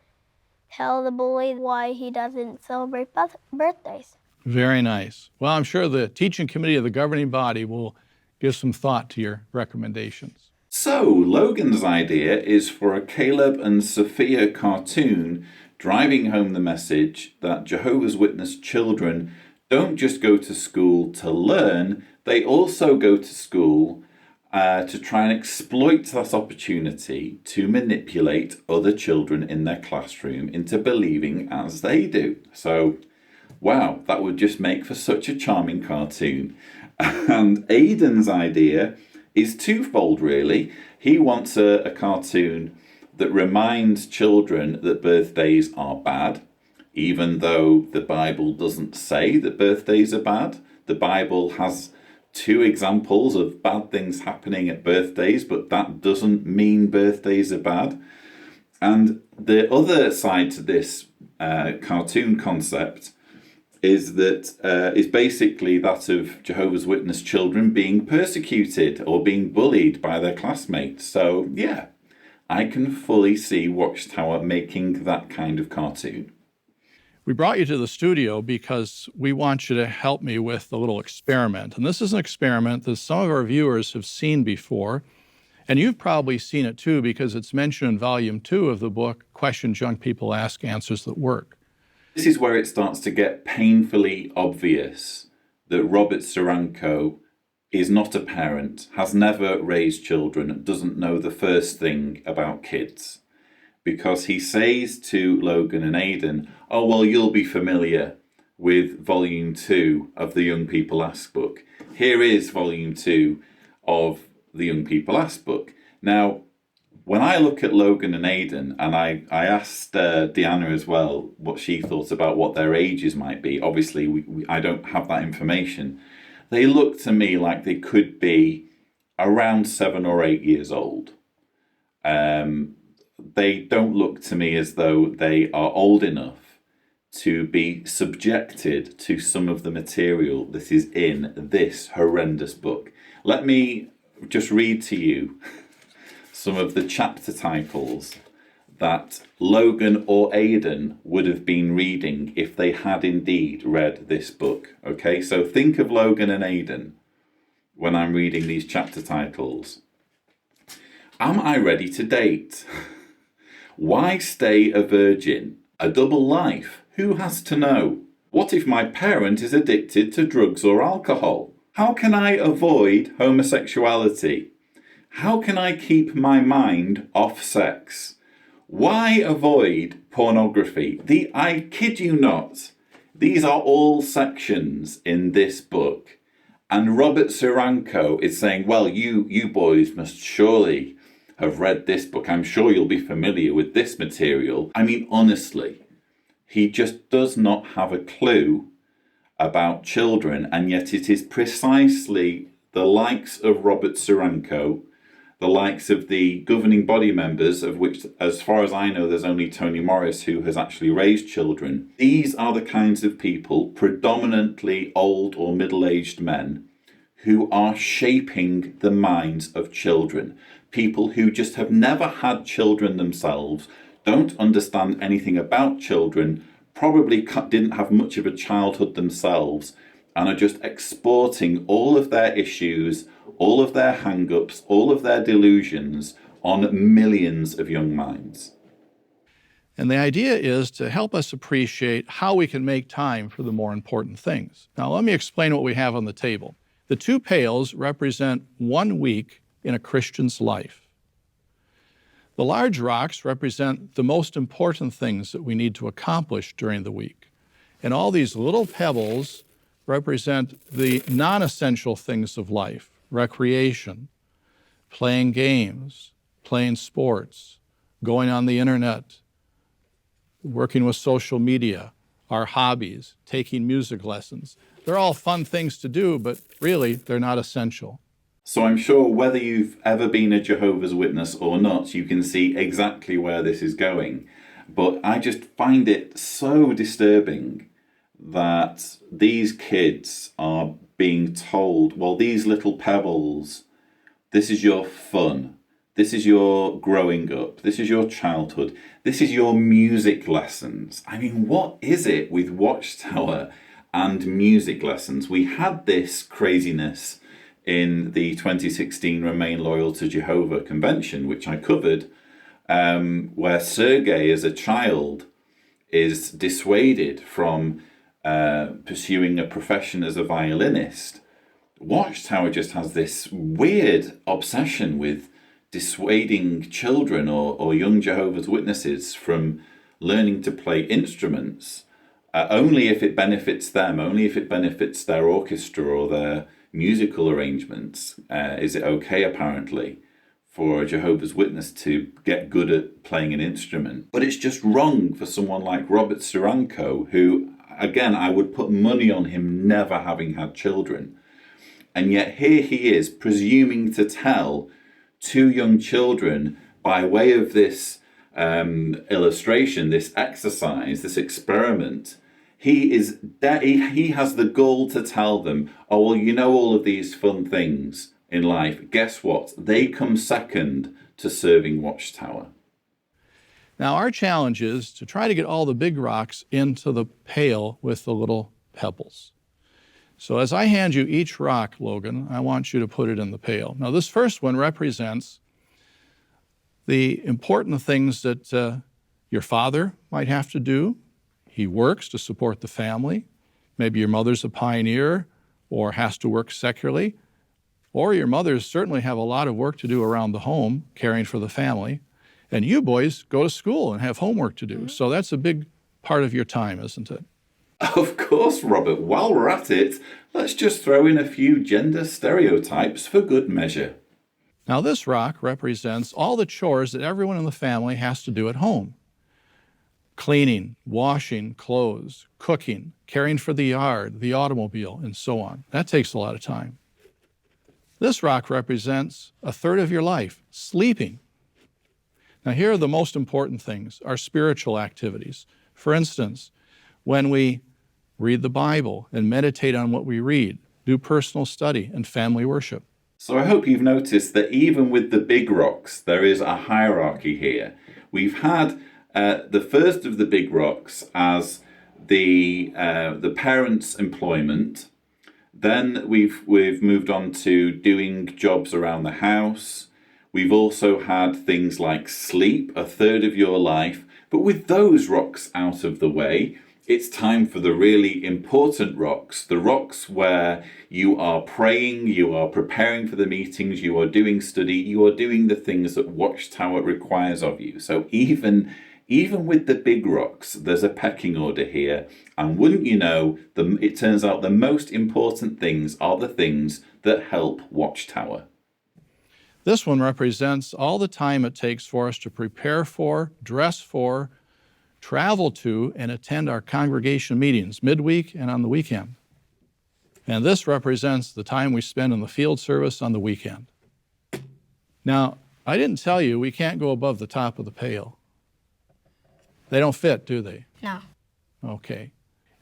tell the bully why he doesn't celebrate birthdays. Very nice. Well, I'm sure the teaching committee of the governing body will give some thought to your recommendations. So, Logan's idea is for a Caleb and Sophia cartoon driving home the message that Jehovah's Witness children don't just go to school to learn, they also go to school to try and exploit that opportunity to manipulate other children in their classroom into believing as they do. So, wow, that would just make for such a charming cartoon. And Aidan's idea is twofold, really. He wants a cartoon that reminds children that birthdays are bad, even though the Bible doesn't say that birthdays are bad. The Bible has 2 examples of bad things happening at birthdays, but that doesn't mean birthdays are bad. And the other side to this cartoon concept is that is basically that of Jehovah's Witness children being persecuted or being bullied by their classmates. So yeah, I can fully see Watchtower making that kind of cartoon. We brought you to the studio because we want you to help me with a little experiment. And this is an experiment that some of our viewers have seen before. And you've probably seen it too, because it's mentioned in volume 2 of the book, Questions Young People Ask, Answers That Work. This is where it starts to get painfully obvious that Robert Ciranko is not a parent, has never raised children, doesn't know the first thing about kids. Because he says to Logan and Aidan, oh, well, you'll be familiar with volume 2 of the Young People Ask book. Here is volume 2 of the Young People Ask book. Now, when I look at Logan and Aidan, and I asked Deanna as well what she thought about what their ages might be. Obviously, I don't have that information. They look to me like they could be around 7 or 8 years old. They don't look to me as though they are old enough to be subjected to some of the material that is in this horrendous book. Let me just read to you some of the chapter titles that Logan or Aidan would have been reading if they had indeed read this book. Okay, so think of Logan and Aidan when I'm reading these chapter titles. Am I ready to date? Why stay a virgin? A double life? Who has to know? What if my parent is addicted to drugs or alcohol? How can I avoid homosexuality? How can I keep my mind off sex? Why avoid pornography? I kid you not, these are all sections in this book. And Robert Ciranko is saying, well, you boys must surely have read this book. I'm sure you'll be familiar with this material. I mean, honestly, he just does not have a clue about children, and yet it is precisely the likes of Robert Ciranko, the likes of the governing body members, of which, as far as I know, there's only Tony Morris who has actually raised children. These are the kinds of people, predominantly old or middle-aged men, who are shaping the minds of children. People who just have never had children themselves, don't understand anything about children, probably didn't have much of a childhood themselves, and are just exporting all of their issues, all of their hang-ups, all of their delusions on millions of young minds. And the idea is to help us appreciate how we can make time for the more important things. Now, let me explain what we have on the table. The 2 pails represent 1 week in a Christian's life. The large rocks represent the most important things that we need to accomplish during the week. And all these little pebbles represent the non-essential things of life: recreation, playing games, playing sports, going on the internet, working with social media, our hobbies, taking music lessons. They're all fun things to do, but really, they're not essential. So I'm sure whether you've ever been a Jehovah's Witness or not, you can see exactly where this is going. But I just find it so disturbing that these kids are being told, well, these little pebbles, this is your fun, this is your growing up, this is your childhood, this is your music lessons. I mean, what is it with Watchtower and music lessons? We had this craziness in the 2016 Remain Loyal to Jehovah convention, which I covered, where Sergei, as a child, is dissuaded from pursuing a profession as a violinist. Watchtower just has this weird obsession with dissuading children or young Jehovah's Witnesses from learning to play instruments, only if it benefits them, only if it benefits their orchestra or their musical arrangements. Is it okay, apparently, for a Jehovah's Witness to get good at playing an instrument? But it's just wrong for someone like Robert Ciranko, who, again, I would put money on him never having had children. And yet here he is, presuming to tell 2 young children, by way of this illustration, this exercise, this experiment, he has the gall to tell them, oh, well, you know, all of these fun things in life, guess what? They come second to serving Watchtower. Now, our challenge is to try to get all the big rocks into the pail with the little pebbles. So as I hand you each rock, Logan, I want you to put it in the pail. Now, this first one represents the important things that your father might have to do. He works to support the family. Maybe your mother's a pioneer or has to work secularly. Or your mothers certainly have a lot of work to do around the home, caring for the family. And you boys go to school and have homework to do. So that's a big part of your time, isn't it? Of course, Robert. While we're at it, let's just throw in a few gender stereotypes for good measure. Now, this rock represents all the chores that everyone in the family has to do at home. Cleaning, washing clothes, cooking, caring for the yard, the automobile, and so on. That takes a lot of time. This rock represents a third of your life, sleeping. Now, here are the most important things, our spiritual activities. For instance, when we read the Bible and meditate on what we read, do personal study and family worship. So I hope you've noticed that even with the big rocks, there is a hierarchy here. We've had the first of the big rocks as the parents' employment. Then we've moved on to doing jobs around the house. We've also had things like sleep, a third of your life. But with those rocks out of the way, it's time for the really important rocks, the rocks where you are praying, you are preparing for the meetings, you are doing study, you are doing the things that Watchtower requires of you. So even with the big rocks, there's a pecking order here. And wouldn't you know, it turns out the most important things are the things that help Watchtower. This one represents all the time it takes for us to prepare for, dress for, travel to, and attend our congregation meetings midweek and on the weekend. And this represents the time we spend in the field service on the weekend. Now, I didn't tell you we can't go above the top of the pail. They don't fit, do they? No. Okay.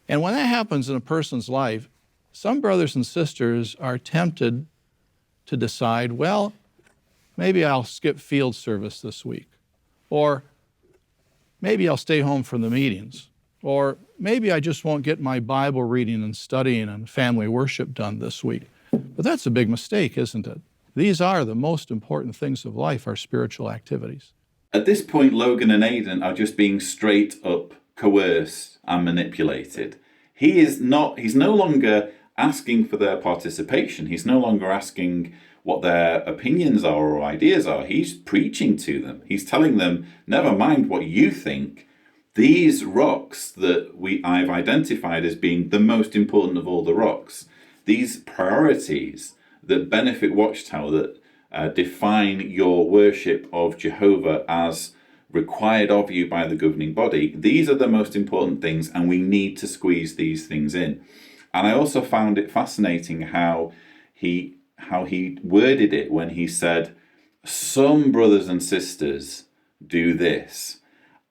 And when that happens in a person's life, some brothers and sisters are tempted to decide, well, maybe I'll skip field service this week. Or maybe I'll stay home from the meetings. Or maybe I just won't get my Bible reading and studying and family worship done this week. But that's a big mistake, isn't it? These are the most important things of life, our spiritual activities. At this point, Logan and Aidan are just being straight up coerced and manipulated. He's no longer asking for their participation. He's no longer asking what their opinions are or ideas are. He's preaching to them. He's telling them, never mind what you think. These rocks that I've identified as being the most important of all the rocks, these priorities that benefit Watchtower, that define your worship of Jehovah as required of you by the governing body, these are the most important things, and we need to squeeze these things in. And I also found it fascinating how he worded it when he said, some brothers and sisters do this.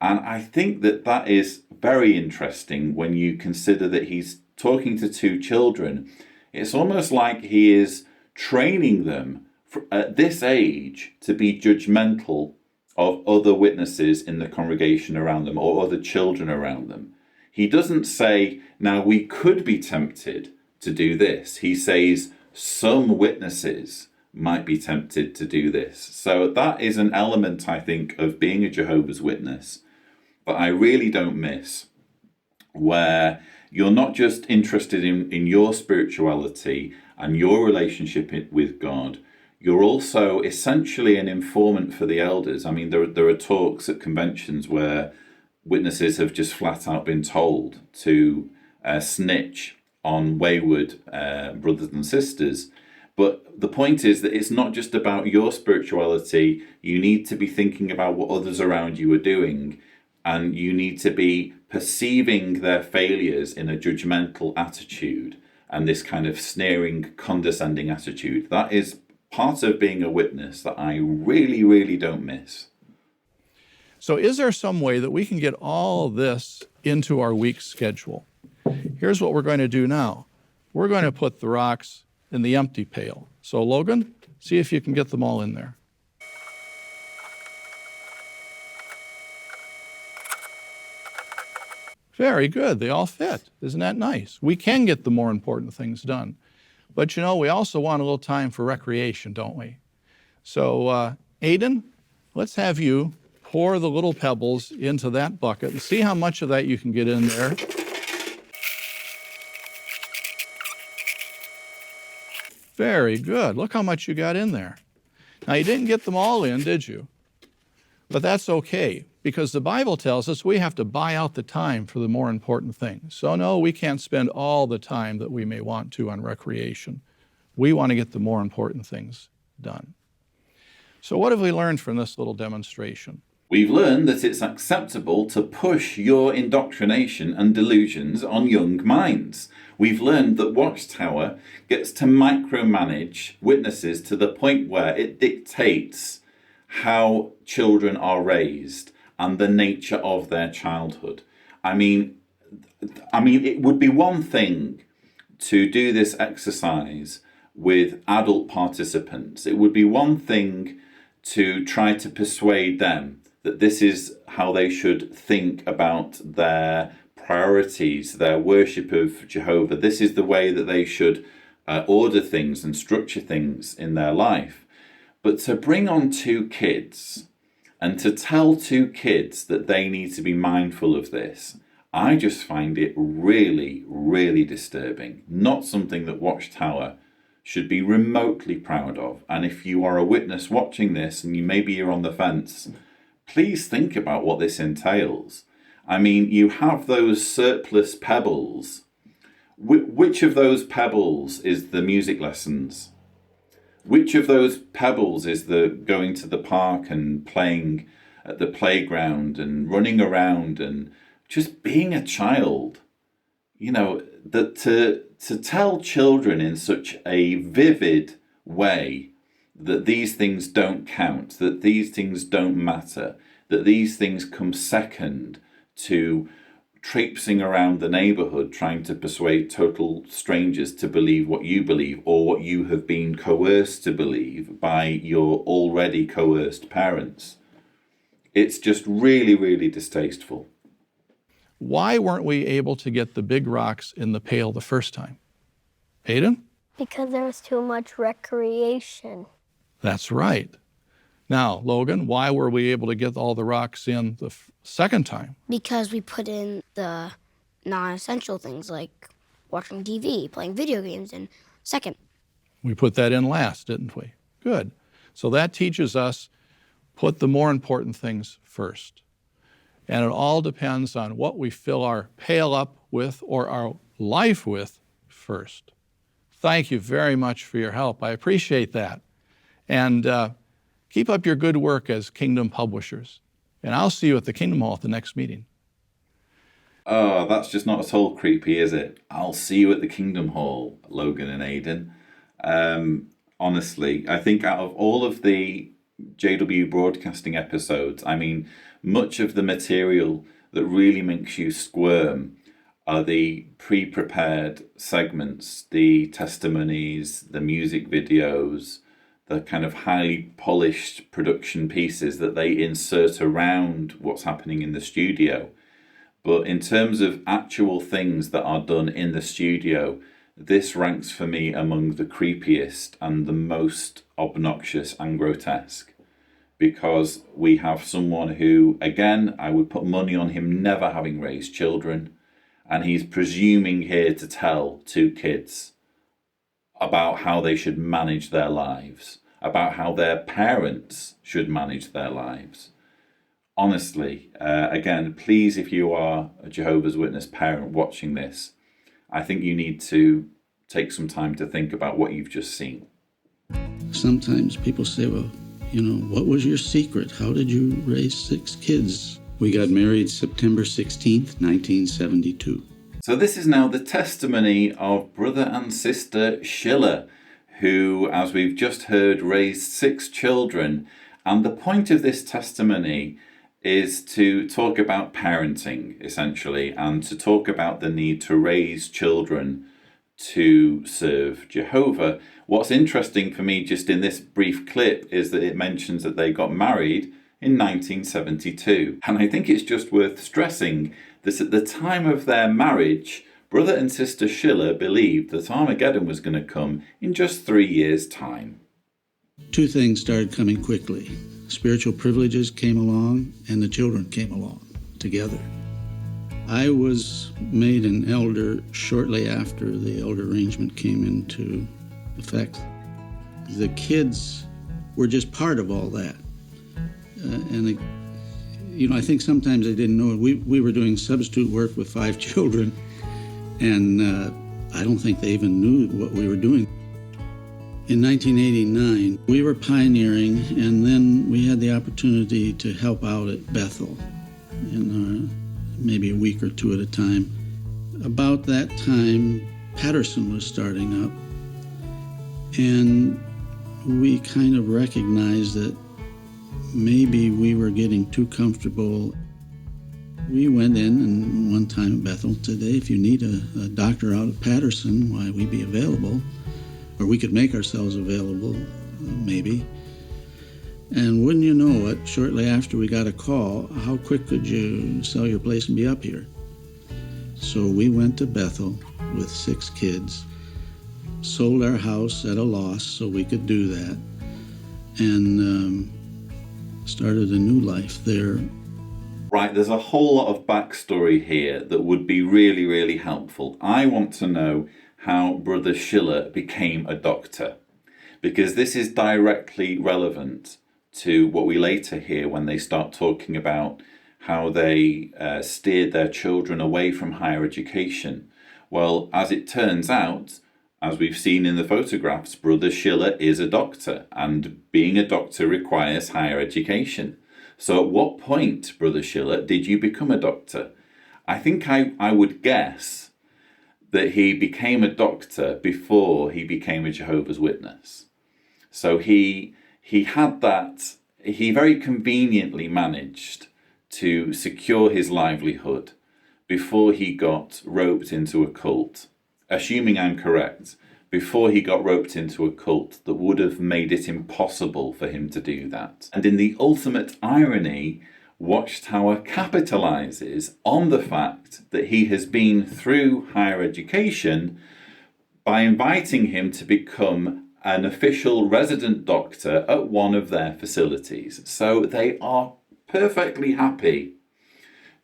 And I think that is very interesting when you consider that he's talking to two children. It's almost like he is training them at this age to be judgmental of other witnesses in the congregation around them or other children around them. He doesn't say, now we could be tempted to do this. He says, some witnesses might be tempted to do this. So that is an element, I think, of being a Jehovah's Witness that I really don't miss, where you're not just interested in your spirituality and your relationship with God, you're also essentially an informant for the elders. I mean, there are talks at conventions where witnesses have just flat out been told to snitch on wayward brothers and sisters. But the point is that it's not just about your spirituality. You need to be thinking about what others around you are doing, and you need to be perceiving their failures in a judgmental attitude and this kind of sneering, condescending attitude. That is part of being a witness that I really, really don't miss. So is there some way that we can get all this into our week schedule? Here's what we're going to do now. We're going to put the rocks in the empty pail. So Logan, see if you can get them all in there. Very good. They all fit. Isn't that nice? We can get the more important things done. But you know, we also want a little time for recreation, don't we? So Aiden, let's have you pour the little pebbles into that bucket and see how much of that you can get in there. Very good. Look how much you got in there. Now, you didn't get them all in, did you? But that's okay, because the Bible tells us we have to buy out the time for the more important things. So no, we can't spend all the time that we may want to on recreation. We want to get the more important things done. So what have we learned from this little demonstration? We've learned that it's acceptable to push your indoctrination and delusions on young minds. We've learned that Watchtower gets to micromanage witnesses to the point where it dictates how children are raised and the nature of their childhood. I mean, it would be one thing to do this exercise with adult participants. It would be one thing to try to persuade them that this is how they should think about their priorities, their worship of Jehovah. This is the way that they should order things and structure things in their life. But to bring on two kids and to tell two kids that they need to be mindful of this, I just find it really, really disturbing. Not something that Watchtower should be remotely proud of. And if you are a witness watching this and maybe you're on the fence, please think about what this entails. I mean, you have those surplus pebbles. Which of those pebbles is the music lessons? Which of those pebbles is the going to the park and playing at the playground and running around and just being a child? You know, that to tell children in such a vivid way that these things don't count, that these things don't matter, that these things come second to traipsing around the neighborhood trying to persuade total strangers to believe what you believe or what you have been coerced to believe by your already coerced parents. It's just really, really distasteful. Why weren't we able to get the big rocks in the pail the first time? Aiden? Because there was too much recreation. That's right. Now, Logan, why were we able to get all the rocks in the second time? Because we put in the non-essential things like watching TV, playing video games in second. We put that in last, didn't we? Good. So that teaches us put the more important things first. And it all depends on what we fill our pail up with or our life with first. Thank you very much for your help. I appreciate that. And keep up your good work as Kingdom publishers. And I'll see you at the Kingdom Hall at the next meeting. Oh, that's just not at all creepy, is it? I'll see you at the Kingdom Hall, Logan and Aiden. Honestly, I think out of all of the JW Broadcasting episodes, I mean, much of the material that really makes you squirm are the pre-prepared segments, the testimonies, the music videos, the kind of highly polished production pieces that they insert around what's happening in the studio. But in terms of actual things that are done in the studio, this ranks for me among the creepiest and the most obnoxious and grotesque. Because we have someone who, again, I would put money on him never having raised children, and he's presuming here to tell two kids about how they should manage their lives, about how their parents should manage their lives. Honestly, again, please, if you are a Jehovah's Witness parent watching this, I think you need to take some time to think about what you've just seen. Sometimes people say, well, you know, what was your secret? How did you raise 6 kids? We got married September 16th, 1972. So this is now the testimony of brother and sister Schiller, who, as we've just heard, raised 6 children. And the point of this testimony is to talk about parenting, essentially, and to talk about the need to raise children to serve Jehovah. What's interesting for me just in this brief clip is that it mentions that they got married in 1972. And I think it's just worth stressing that at the time of their marriage, brother and sister Schiller believed that Armageddon was going to come in just 3 years' time. Two things started coming quickly. Spiritual privileges came along, and the children came along together. I was made an elder shortly after the elder arrangement came into effect. The kids were just part of all that. I think sometimes they didn't know it. We were doing substitute work with 5 children, and I don't think they even knew what we were doing. In 1989, we were pioneering, and then we had the opportunity to help out at Bethel, maybe a week or two at a time. About that time, Patterson was starting up, and we kind of recognized that maybe we were getting too comfortable. We went in, and one time at Bethel today, if you need a doctor out of Patterson, why, we'd be available. Or we could make ourselves available, maybe. And wouldn't you know it, shortly after we got a call, how quick could you sell your place and be up here? So we went to Bethel with 6 kids, sold our house at a loss so we could do that, and started a new life there. Right, there's a whole lot of backstory here that would be really, really helpful. I want to know how Brother Schiller became a doctor, because this is directly relevant to what we later hear when they start talking about how they steered their children away from higher education. Well, as it turns out, as we've seen in the photographs, Brother Schiller is a doctor, and being a doctor requires higher education. So at what point, Brother Schiller, did you become a doctor? I think I would guess that he became a doctor before he became a Jehovah's Witness. So he had that, he very conveniently managed to secure his livelihood before he got roped into a cult. Assuming I'm correct, before he got roped into a cult that would have made it impossible for him to do that. And in the ultimate irony, Watchtower capitalizes on the fact that he has been through higher education by inviting him to become an official resident doctor at one of their facilities. So they are perfectly happy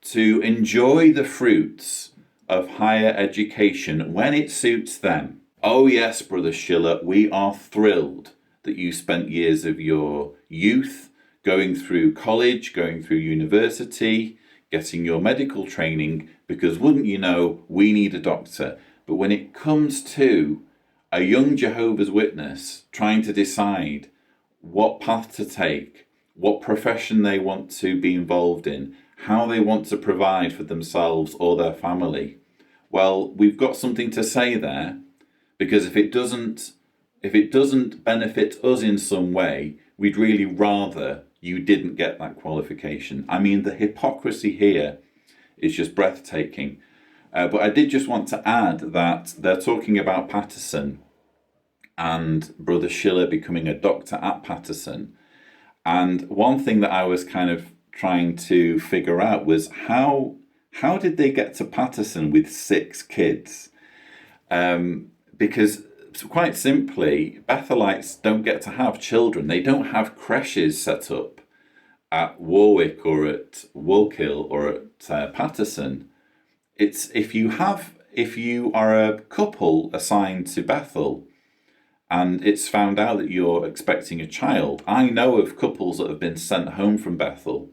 to enjoy the fruits of higher education when it suits them. Oh yes, Brother Schiller, we are thrilled that you spent years of your youth going through college, going through university, getting your medical training, because wouldn't you know, we need a doctor. But when it comes to a young Jehovah's Witness trying to decide what path to take, what profession they want to be involved in, how they want to provide for themselves or their family, well, we've got something to say there, because if it doesn't benefit us in some way, we'd really rather you didn't get that qualification. I mean, the hypocrisy here is just breathtaking. But I did just want to add that they're talking about Patterson and Brother Schiller becoming a doctor at Patterson. And one thing that I was kind of trying to figure out was how did they get to Patterson with 6 kids? Because quite simply, Bethelites don't get to have children. They don't have creches set up at Warwick or at Woolkill or at Patterson. It's if you are a couple assigned to Bethel and it's found out that you're expecting a child. I know of couples that have been sent home from Bethel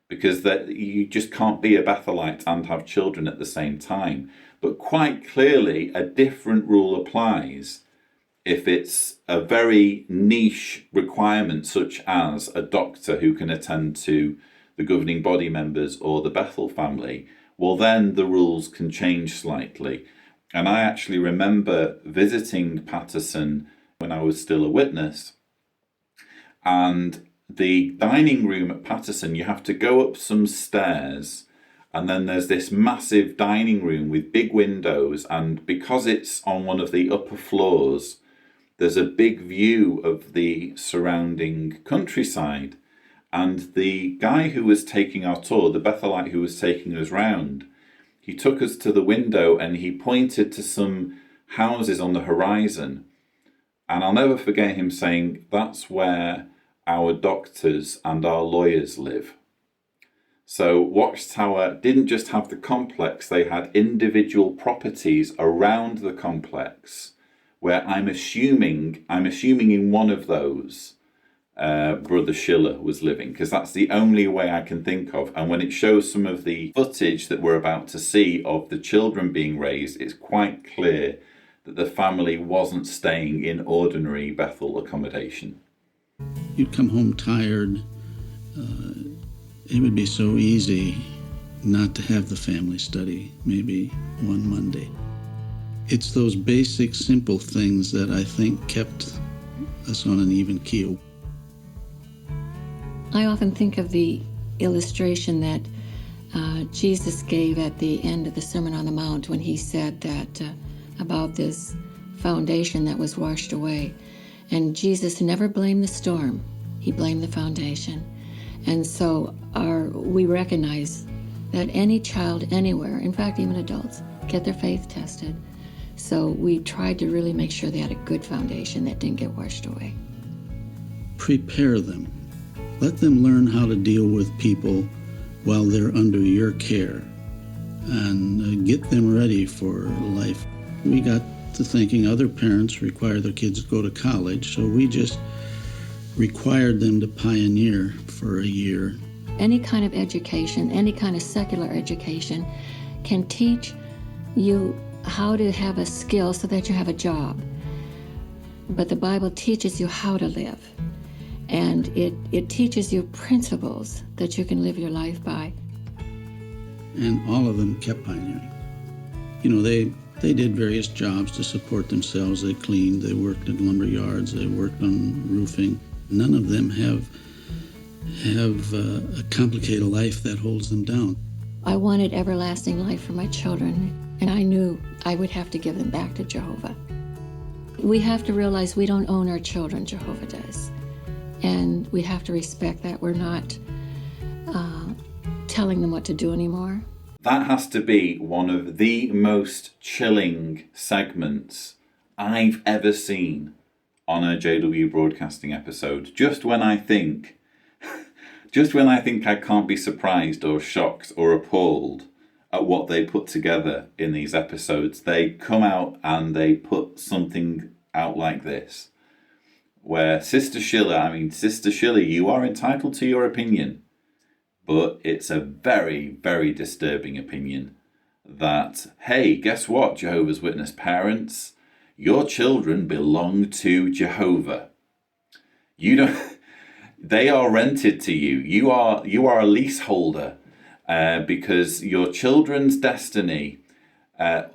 because you just can't be a Bethalite and have children at the same time. But quite clearly, a different rule applies if it's a very niche requirement, such as a doctor who can attend to the governing body members or the Bethel family. Well, then the rules can change slightly. And I actually remember visiting Patterson when I was still a witness, and the dining room at Patterson, you have to go up some stairs, and then there's this massive dining room with big windows, and because it's on one of the upper floors, there's a big view of the surrounding countryside. And the guy who was taking our tour, the Bethalite who was taking us round, he took us to the window and he pointed to some houses on the horizon. And I'll never forget him saying, that's where our doctors and our lawyers live. So Watchtower didn't just have the complex, they had individual properties around the complex, where I'm assuming in one of those, Brother Schiller was living, because that's the only way I can think of. And when it shows some of the footage that we're about to see of the children being raised, it's quite clear that the family wasn't staying in ordinary Bethel accommodation. You'd come home tired. It would be so easy not to have the family study maybe one Monday. It's those basic, simple things that I think kept us on an even keel. I often think of the illustration that Jesus gave at the end of the Sermon on the Mount when he said that about this foundation that was washed away. And Jesus never blamed the storm. He blamed the foundation. And so we recognize that any child anywhere, in fact even adults, get their faith tested. So we tried to really make sure they had a good foundation that didn't get washed away. Prepare them. Let them learn how to deal with people while they're under your care, and get them ready for life. We got to thinking other parents require their kids to go to college, so we just required them to pioneer for a year. Any kind of education, any kind of secular education, can teach you how to have a skill so that you have a job. But the Bible teaches you how to live. And it teaches you principles that you can live your life by. And all of them kept pioneering. You know, they did various jobs to support themselves. They cleaned, they worked in lumber yards, they worked on roofing. None of them have a complicated life that holds them down. I wanted everlasting life for my children, and I knew I would have to give them back to Jehovah. We have to realize we don't own our children, Jehovah does. And we have to respect that. We're not telling them what to do anymore. That has to be one of the most chilling segments I've ever seen on a JW Broadcasting episode. Just when I think I can't be surprised or shocked or appalled at what they put together in these episodes, they come out and they put something out like this. Where Sister Schiller, you are entitled to your opinion, but it's a very, very disturbing opinion that, hey, guess what, Jehovah's Witness parents? Your children belong to Jehovah. They are rented to you. You are a leaseholder because your children's destiny,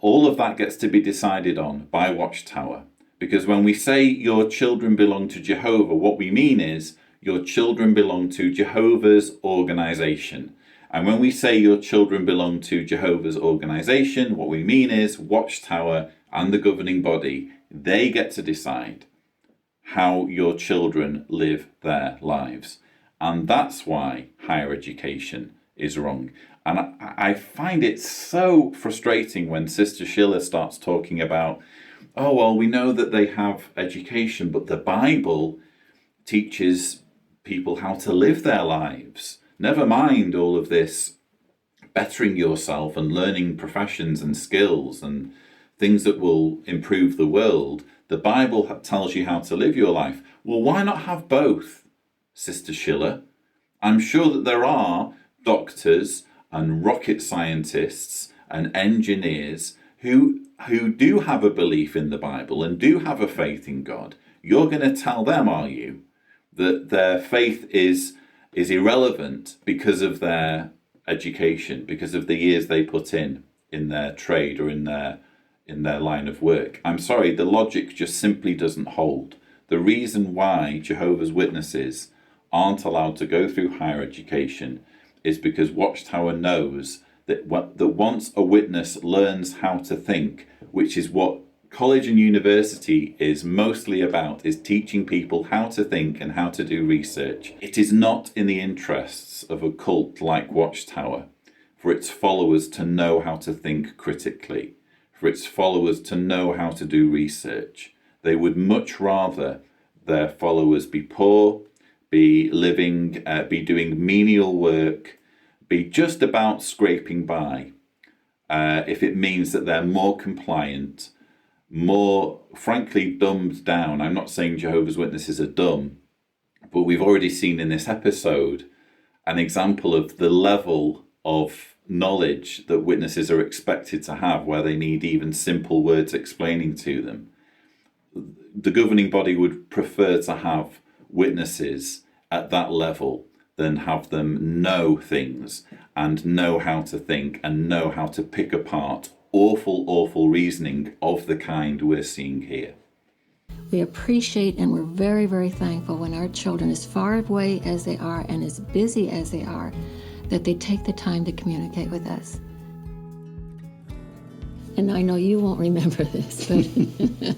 all of that gets to be decided on by Watchtower. Because when we say your children belong to Jehovah, what we mean is your children belong to Jehovah's organization. And when we say your children belong to Jehovah's organization, what we mean is Watchtower and the governing body, they get to decide how your children live their lives. And that's why higher education is wrong. And I find it so frustrating when Sister Schiller starts talking about, oh, well, we know that they have education, but the Bible teaches people how to live their lives. Never mind all of this bettering yourself and learning professions and skills and things that will improve the world. The Bible tells you how to live your life. Well, why not have both, Sister Schiller? I'm sure that there are doctors and rocket scientists and engineers who do have a belief in the Bible and do have a faith in God. You're going to tell them, are you, that their faith is irrelevant because of their education, because of the years they put in their trade or in their line of work? I'm sorry, the logic just simply doesn't hold. The reason why Jehovah's Witnesses aren't allowed to go through higher education is because Watchtower knows that once a witness learns how to think, which is what college and university is mostly about, is teaching people how to think and how to do research, it is not in the interests of a cult like Watchtower for its followers to know how to think critically, for its followers to know how to do research. They would much rather their followers be poor, be living, be doing menial work, be just about scraping by, if it means that they're more compliant, more, frankly, dumbed down. I'm not saying Jehovah's Witnesses are dumb, but we've already seen in this episode an example of the level of knowledge that witnesses are expected to have, where they need even simple words explaining to them. The governing body would prefer to have witnesses at that level than have them know things and know how to think and know how to pick apart awful reasoning of the kind we're seeing here. We appreciate and we're very, very thankful when our children, as far away as they are and as busy as they are, that they take the time to communicate with us. And I know you won't remember this, but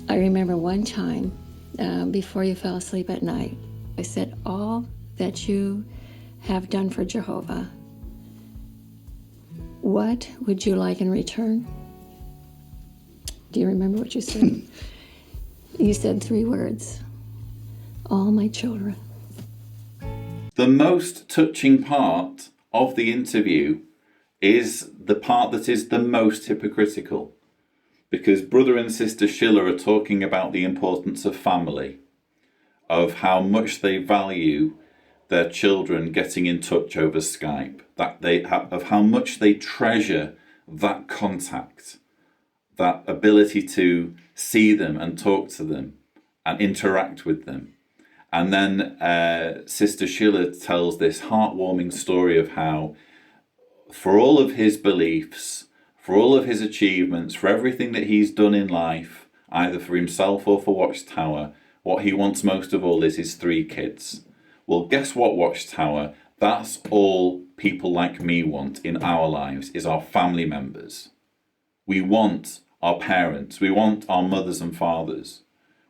I remember one time before you fell asleep at night, I said, all that you have done for Jehovah, what would you like in return? Do you remember what you said? You said 3 words, all my children. The most touching part of the interview is the part that is the most hypocritical, because brother and sister Schiller are talking about the importance of family, of how much they value their children getting in touch over Skype, of how much they treasure that contact, that ability to see them and talk to them and interact with them. And then Sister Schiller tells this heartwarming story of how, for all of his beliefs, for all of his achievements, for everything that he's done in life, either for himself or for Watchtower, what he wants most of all is his 3 kids. Well, guess what, Watchtower? That's all people like me want in our lives, is our family members. We want our parents. We want our mothers and fathers.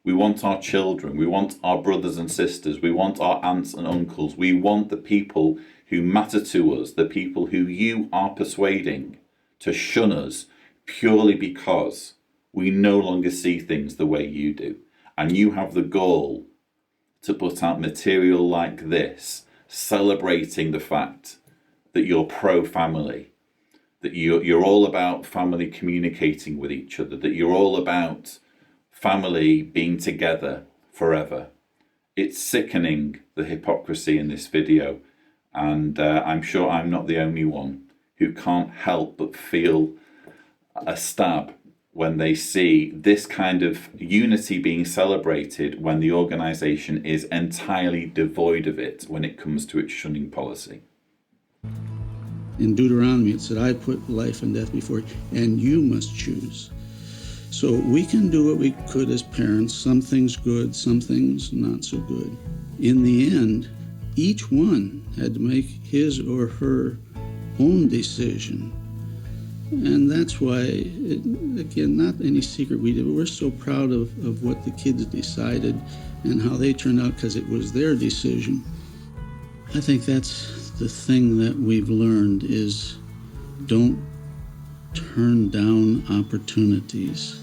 We want our children. We want our brothers and sisters. We want our aunts and uncles. We want the people who matter to us, the people who you are persuading to shun us purely because we no longer see things the way you do. And you have the gall to put out material like this, celebrating the fact that you're pro-family, that you're all about family communicating with each other, that you're all about family being together forever. It's sickening, the hypocrisy in this video, and I'm sure I'm not the only one who can't help but feel a stab when they see this kind of unity being celebrated when the organisation is entirely devoid of it when it comes to its shunning policy. In Deuteronomy, it said, I put life and death before you, and you must choose. So we can do what we could as parents, some things good, some things not so good. In the end, each one had to make his or her own decision. And that's why, again, not any secret we did, but we're so proud of what the kids decided and how they turned out because it was their decision. I think that's the thing that we've learned is don't turn down opportunities.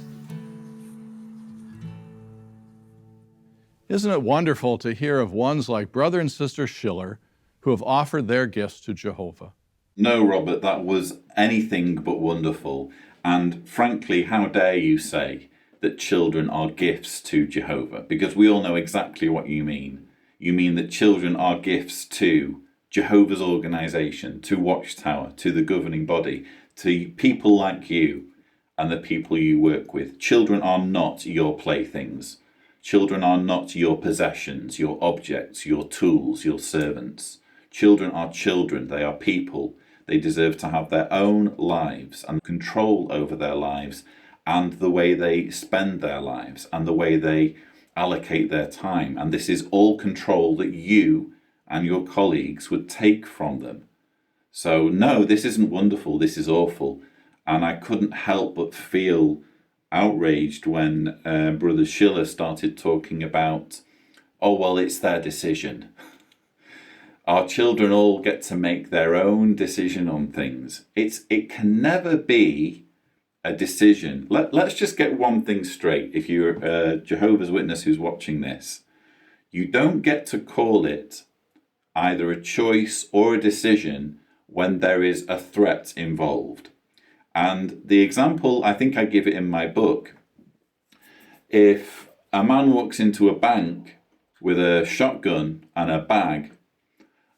Isn't it wonderful to hear of ones like Brother and Sister Schiller who have offered their gifts to Jehovah? No, Robert, that was anything but wonderful. And frankly, how dare you say that children are gifts to Jehovah? Because we all know exactly what you mean. You mean that children are gifts to Jehovah's organisation, to Watchtower, to the governing body, to people like you and the people you work with. Children are not your playthings. Children are not your possessions, your objects, your tools, your servants. Children are children. They are people. They deserve to have their own lives and control over their lives and the way they spend their lives and the way they allocate their time. And this is all control that you and your colleagues would take from them. So no, this isn't wonderful, this is awful. And I couldn't help but feel outraged when Brother Schiller started talking about, oh, well, it's their decision. Our children all get to make their own decision on things. It can never be a decision. Let's just get one thing straight. If you're a Jehovah's Witness who's watching this, you don't get to call it either a choice or a decision when there is a threat involved. And the example, I think I give it in my book, if a man walks into a bank with a shotgun and a bag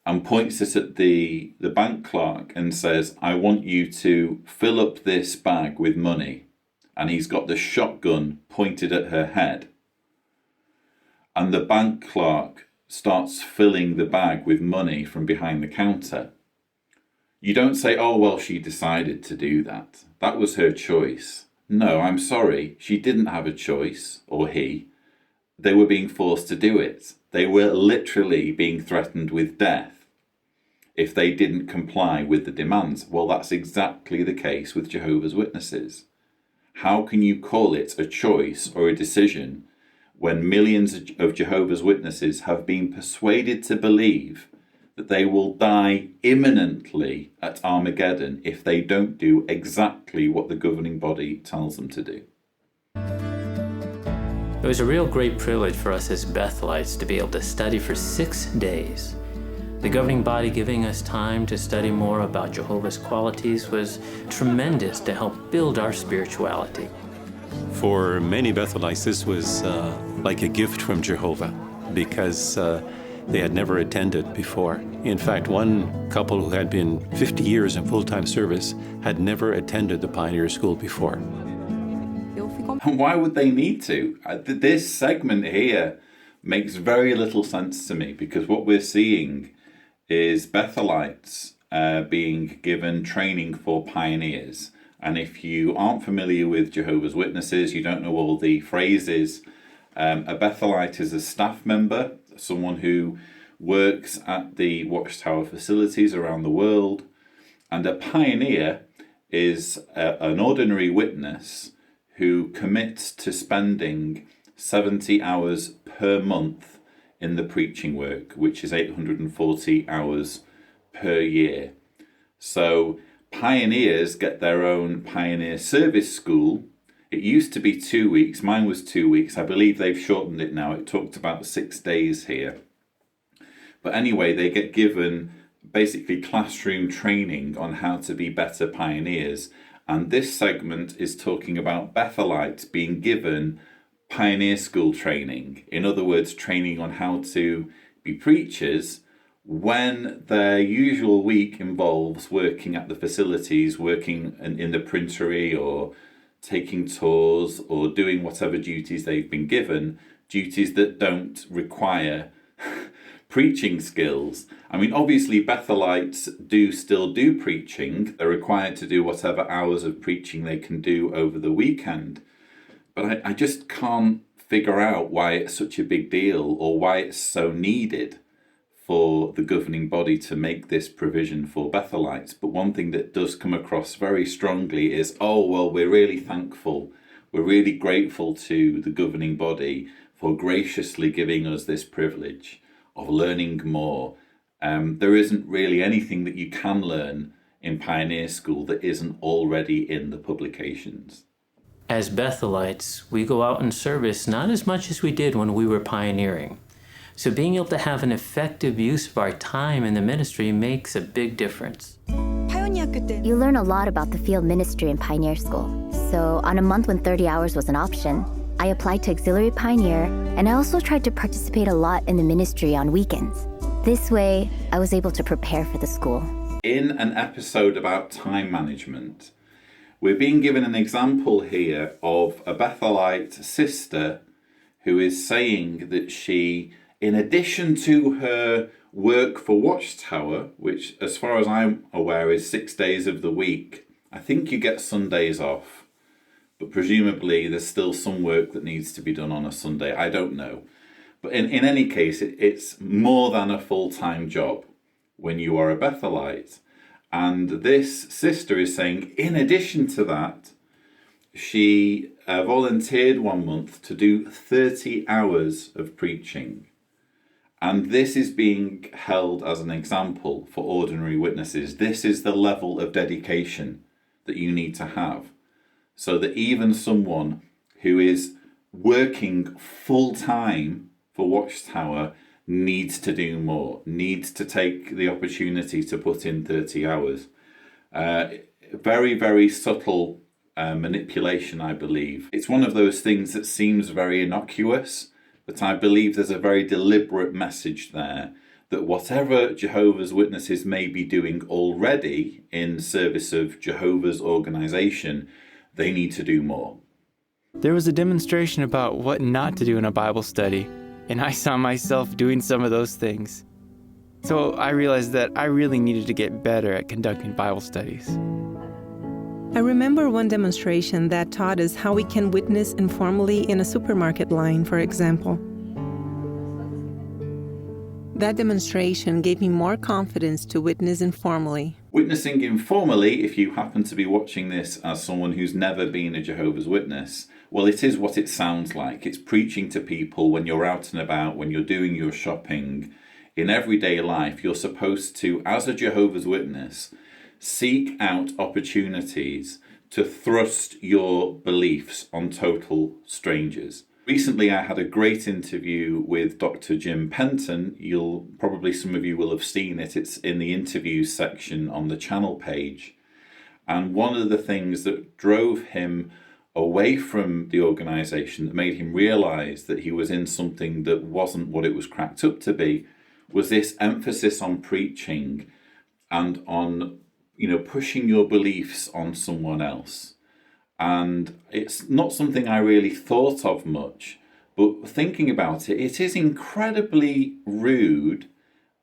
and points it at the bank clerk and says, I want you to fill up this bag with money, and he's got the shotgun pointed at her head, and the bank clerk starts filling the bag with money from behind the counter, you don't say, oh, well, she decided to do that. That was her choice. No, I'm sorry. She didn't have a choice, or he. They were being forced to do it. They were literally being threatened with death if they didn't comply with the demands. Well, that's exactly the case with Jehovah's Witnesses. How can you call it a choice or a decision when millions of Jehovah's Witnesses have been persuaded to believe that they will die imminently at Armageddon if they don't do exactly what the governing body tells them to do? It was a real great privilege for us as Bethelites to be able to study for 6 days. The governing body giving us time to study more about Jehovah's qualities was tremendous to help build our spirituality. For many Bethelites, this was like a gift from Jehovah, because they had never attended before. In fact, one couple who had been 50 years in full-time service had never attended the Pioneer School before. And why would they need to? This segment here makes very little sense to me, because what we're seeing is Bethelites being given training for pioneers. And if you aren't familiar with Jehovah's Witnesses, you don't know all the phrases, a Bethalite is a staff member, someone who works at the Watchtower facilities around the world. And a pioneer is an ordinary witness who commits to spending 70 hours per month in the preaching work, which is 840 hours per year. So pioneers get their own pioneer service school. It used to be 2 weeks. Mine was 2 weeks. I believe they've shortened it now. It talked about 6 days here. But anyway, they get given basically classroom training on how to be better pioneers. And this segment is talking about Bethelites being given pioneer school training. In other words, training on how to be preachers when their usual week involves working at the facilities, working in the printery, or taking tours, or doing whatever duties they've been given, duties that don't require preaching skills. I mean, obviously Bethelites still do preaching. They're required to do whatever hours of preaching they can do over the weekend. But I just can't figure out why it's such a big deal, or why it's so needed for the governing body to make this provision for Bethelites. But one thing that does come across very strongly is, oh, well, we're really thankful. We're really grateful to the governing body for graciously giving us this privilege of learning more. There isn't really anything that you can learn in Pioneer School that isn't already in the publications. As Bethelites, we go out in service not as much as we did when we were pioneering. So being able to have an effective use of our time in the ministry makes a big difference. You learn a lot about the field ministry in Pioneer School. So on a month when 30 hours was an option, I applied to Auxiliary Pioneer, and I also tried to participate a lot in the ministry on weekends. This way, I was able to prepare for the school. In an episode about time management, we're being given an example here of a Bethelite sister who is saying that she, in addition to her work for Watchtower, which as far as I'm aware is 6 days of the week, I think you get Sundays off, but presumably there's still some work that needs to be done on a Sunday. I don't know. But in any case, it's more than a full-time job when you are a Bethalite. And this sister is saying, in addition to that, she volunteered 1 month to do 30 hours of preaching. And this is being held as an example for ordinary witnesses. This is the level of dedication that you need to have, so that even someone who is working full-time for Watchtower needs to do more, needs to take the opportunity to put in 30 hours. Very, very subtle manipulation, I believe. It's one of those things that seems very innocuous, but I believe there's a very deliberate message there that whatever Jehovah's Witnesses may be doing already in service of Jehovah's organization, they need to do more. There was a demonstration about what not to do in a Bible study, and I saw myself doing some of those things. So I realized that I really needed to get better at conducting Bible studies. I remember one demonstration that taught us how we can witness informally in a supermarket line, for example. That demonstration gave me more confidence to witness informally. Witnessing informally, if you happen to be watching this as someone who's never been a Jehovah's Witness, well, it is what it sounds like. It's preaching to people when you're out and about, when you're doing your shopping. In everyday life, you're supposed to, as a Jehovah's Witness, seek out opportunities to thrust your beliefs on total strangers. Recently, I had a great interview with Dr. Jim Penton. Some of you will have seen it. It's in the interviews section on the channel page. And one of the things that drove him away from the organization, that made him realize that he was in something that wasn't what it was cracked up to be, was this emphasis on preaching and on, pushing your beliefs on someone else. And it's not something I really thought of much, but thinking about it, it is incredibly rude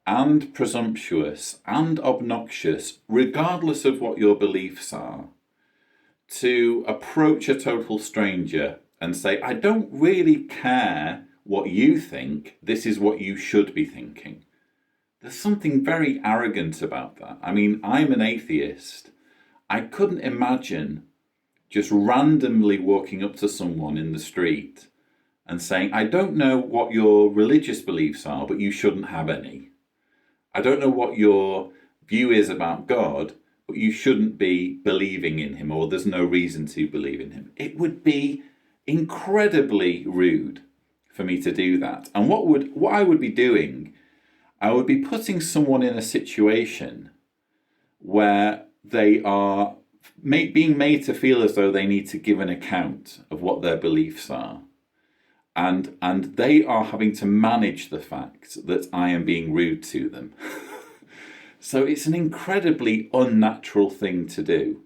and presumptuous and obnoxious, regardless of what your beliefs are, to approach a total stranger and say, I don't really care what you think, this is what you should be thinking. There's something very arrogant about that. I mean, I'm an atheist. I couldn't imagine just randomly walking up to someone in the street and saying, I don't know what your religious beliefs are, but you shouldn't have any. I don't know what your view is about God, but you shouldn't be believing in him, or there's no reason to believe in him. It would be incredibly rude for me to do that. And what I would be doing, I would be putting someone in a situation where they are being made to feel as though they need to give an account of what their beliefs are. And they are having to manage the fact that I am being rude to them. So it's an incredibly unnatural thing to do.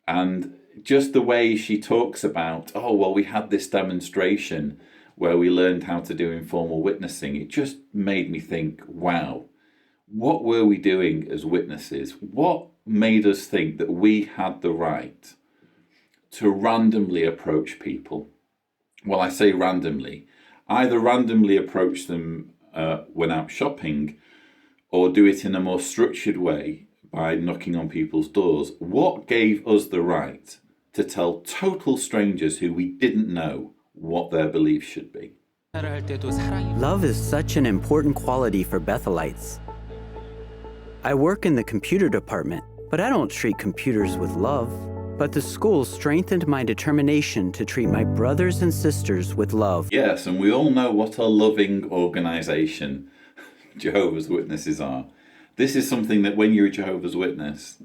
And just the way she talks about, we had this demonstration where we learned how to do informal witnessing, it just made me think, wow, what were we doing as witnesses? What made us think that we had the right to randomly approach people? Well, I say randomly. Either randomly approach them when out shopping, or do it in a more structured way by knocking on people's doors. What gave us the right to tell total strangers who we didn't know what their beliefs should be? Love is such an important quality for Bethalites. I work in the computer department, but I don't treat computers with love. But the school strengthened my determination to treat my brothers and sisters with love. Yes, and we all know what a loving organization Jehovah's Witnesses are. This is something that when you're a Jehovah's Witness,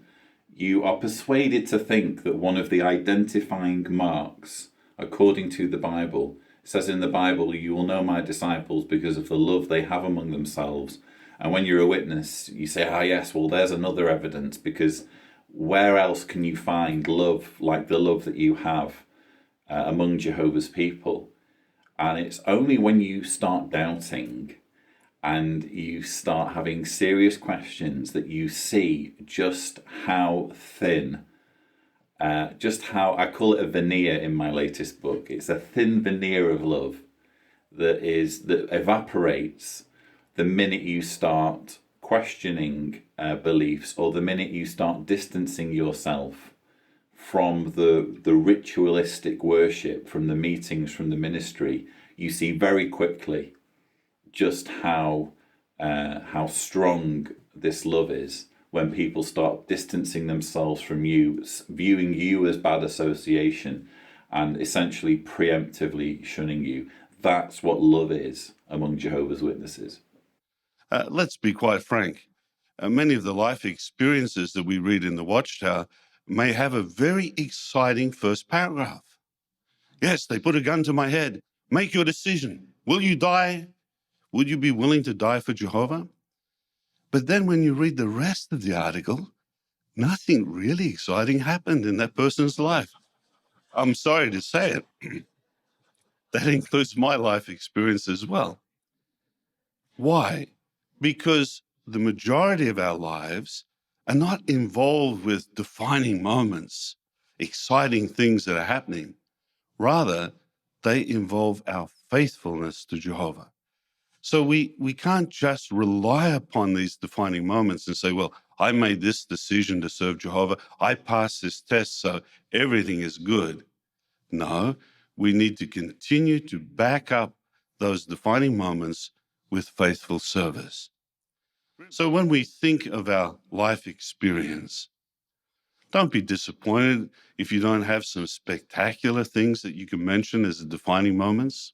you are persuaded to think that one of the identifying marks, according to the Bible, says in the Bible, you will know my disciples because of the love they have among themselves. And when you're a witness, you say, yes, well, there's another evidence, because where else can you find love like the love that you have among Jehovah's people? And it's only when you start doubting and you start having serious questions that you see just how thin just how I call it a veneer in my latest book. It's a thin veneer of love that evaporates the minute you start questioning beliefs, or the minute you start distancing yourself from the ritualistic worship, from the meetings, from the ministry. You see very quickly just how strong this love is when people start distancing themselves from you, viewing you as bad association, and essentially preemptively shunning you. That's what love is among Jehovah's Witnesses. Let's be quite frank. Many of the life experiences that we read in the Watchtower may have a very exciting first paragraph. Yes, they put a gun to my head. Make your decision. Will you die? Would you be willing to die for Jehovah? But then when you read the rest of the article, nothing really exciting happened in that person's life. I'm sorry to say it. That includes my life experience as well. Why? Because the majority of our lives are not involved with defining moments, exciting things that are happening. Rather, they involve our faithfulness to Jehovah. So we can't just rely upon these defining moments and say, well, I made this decision to serve Jehovah. I passed this test, so everything is good. No, we need to continue to back up those defining moments with faithful service. So when we think of our life experience, don't be disappointed if you don't have some spectacular things that you can mention as the defining moments.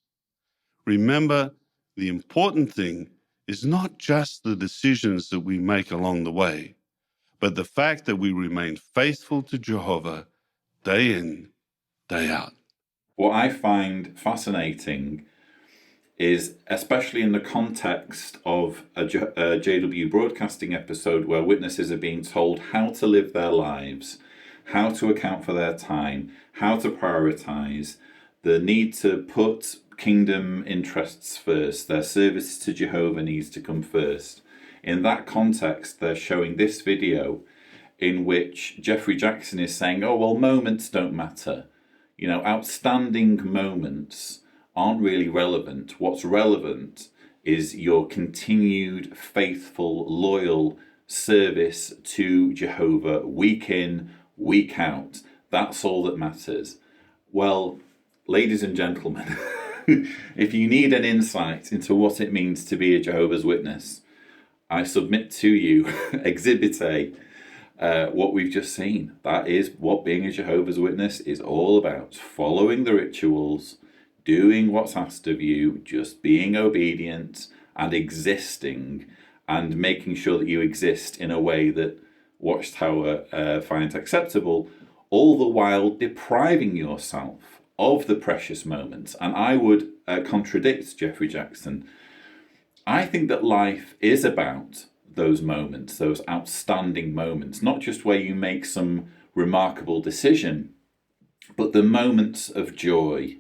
Remember, the important thing is not just the decisions that we make along the way, but the fact that we remain faithful to Jehovah day in, day out. What I find fascinating is, especially in the context of a JW Broadcasting episode where witnesses are being told how to live their lives, how to account for their time, how to prioritize, the need to put kingdom interests first, their service to Jehovah needs to come first. In that context, they're showing this video in which Jeffrey Jackson is saying, oh, well, moments don't matter. You know, outstanding moments aren't really relevant. What's relevant is your continued, faithful, loyal service to Jehovah, week in, week out. That's all that matters. Well, ladies and gentlemen, if you need an insight into what it means to be a Jehovah's Witness, I submit to you, Exhibit A, what we've just seen. That is what being a Jehovah's Witness is all about. Following the rituals, doing what's asked of you, just being obedient and existing, and making sure that you exist in a way that Watchtower finds acceptable, all the while depriving yourself of the precious moments. And I would contradict Jeffrey Jackson. I think that life is about those moments, those outstanding moments, not just where you make some remarkable decision, but the moments of joy,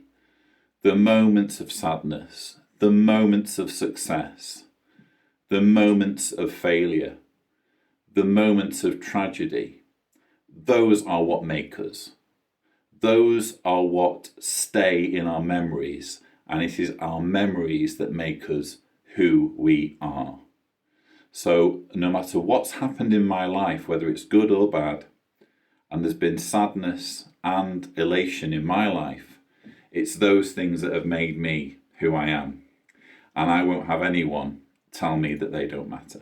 the moments of sadness, the moments of success, the moments of failure, the moments of tragedy. Those are what make us. Those are what stay in our memories, and it is our memories that make us who we are. So no matter what's happened in my life, whether it's good or bad, and there's been sadness and elation in my life, it's those things that have made me who I am. And I won't have anyone tell me that they don't matter.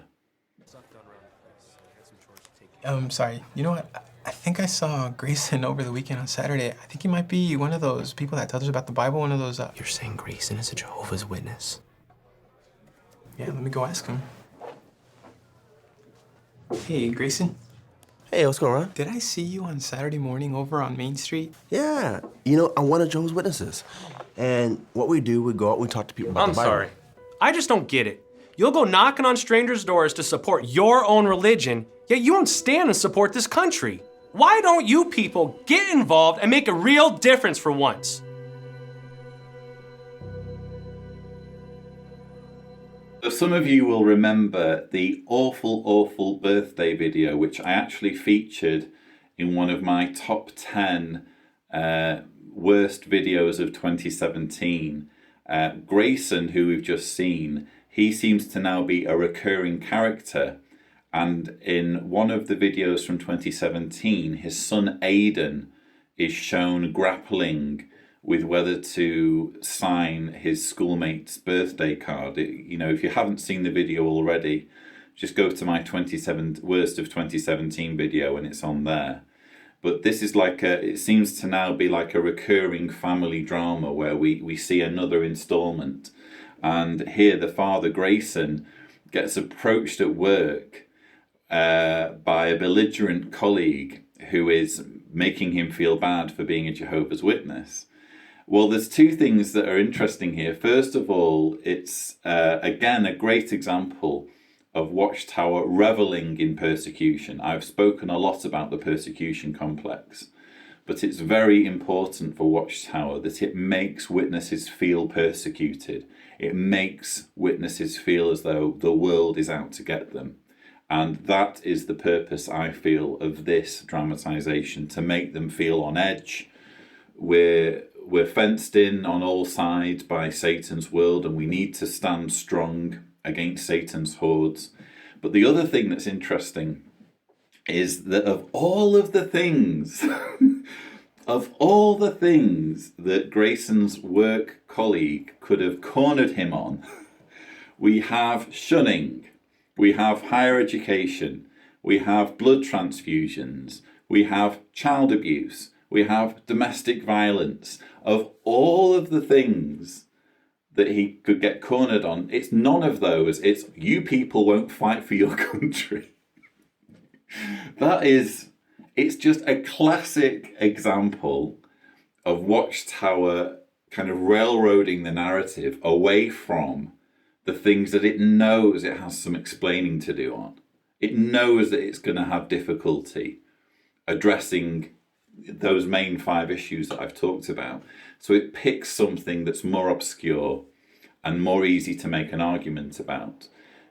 Sorry, you know what? I think I saw Grayson over the weekend on Saturday. I think he might be one of those people that tells us about the Bible, one of those... You're saying Grayson is a Jehovah's Witness? Yeah, let me go ask him. Hey, Grayson. Hey, what's going on? Did I see you on Saturday morning over on Main Street? Yeah. You know, I'm one of Jehovah's Witnesses. And what we do, we go out, we talk to people about the Bible. I'm sorry. I just don't get it. You'll go knocking on strangers' doors to support your own religion, yet you don't stand and support this country. Why don't you people get involved and make a real difference for once? So some of you will remember the awful birthday video, which I actually featured in one of my top 10 worst videos of 2017. Grayson, who we've just seen, he seems to now be a recurring character. And in one of the videos from 2017, his son Aidan is shown grappling with whether to sign his schoolmate's birthday card. If you haven't seen the video already, just go to my worst of 2017 video and it's on there. But this is it seems to now be like a recurring family drama where we see another installment. And here the father, Grayson, gets approached at work by a belligerent colleague who is making him feel bad for being a Jehovah's Witness. Well, there's two things that are interesting here. First of all, it's again a great example of Watchtower reveling in persecution. I've spoken a lot about the persecution complex, but it's very important for Watchtower that it makes witnesses feel persecuted. It makes witnesses feel as though the world is out to get them. And that is the purpose, I feel, of this dramatization, to make them feel on edge. We're fenced in on all sides by Satan's world, and we need to stand strong against Satan's hordes. But the other thing that's interesting is that of all the things that Grayson's work colleague could have cornered him on, we have shunning, we have higher education, we have blood transfusions, we have child abuse, we have domestic violence. Of all of the things that he could get cornered on, it's none of those. It's you people won't fight for your country. It's just a classic example of Watchtower kind of railroading the narrative away from the things that it knows it has some explaining to do on. It knows that it's going to have difficulty addressing those main 5 issues that I've talked about. So it picks something that's more obscure and more easy to make an argument about,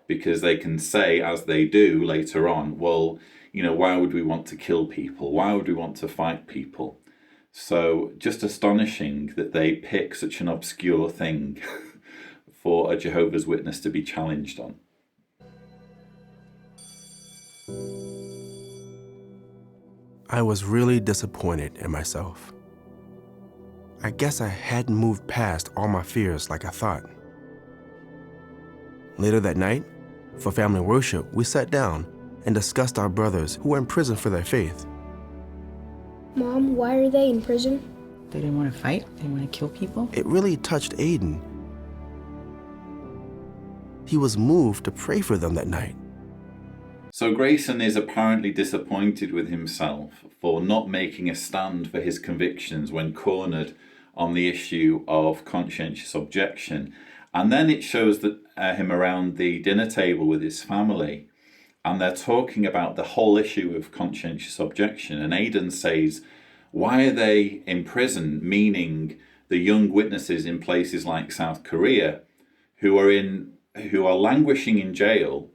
because they can say, as they do later on, well, why would we want to kill people? Why would we want to fight people? So just astonishing that they pick such an obscure thing for a Jehovah's Witness to be challenged on. I was really disappointed in myself. I guess I hadn't moved past all my fears like I thought. Later that night, for family worship, we sat down and discussed our brothers who were in prison for their faith. Mom, why are they in prison? They didn't want to fight? They didn't want to kill people? It really touched Aiden. He was moved to pray for them that night. So Grayson is apparently disappointed with himself for not making a stand for his convictions when cornered on the issue of conscientious objection. And then it shows that him around the dinner table with his family, and they're talking about the whole issue of conscientious objection. And Aidan says, why are they in prison? Meaning the young witnesses in places like South Korea who are languishing in jail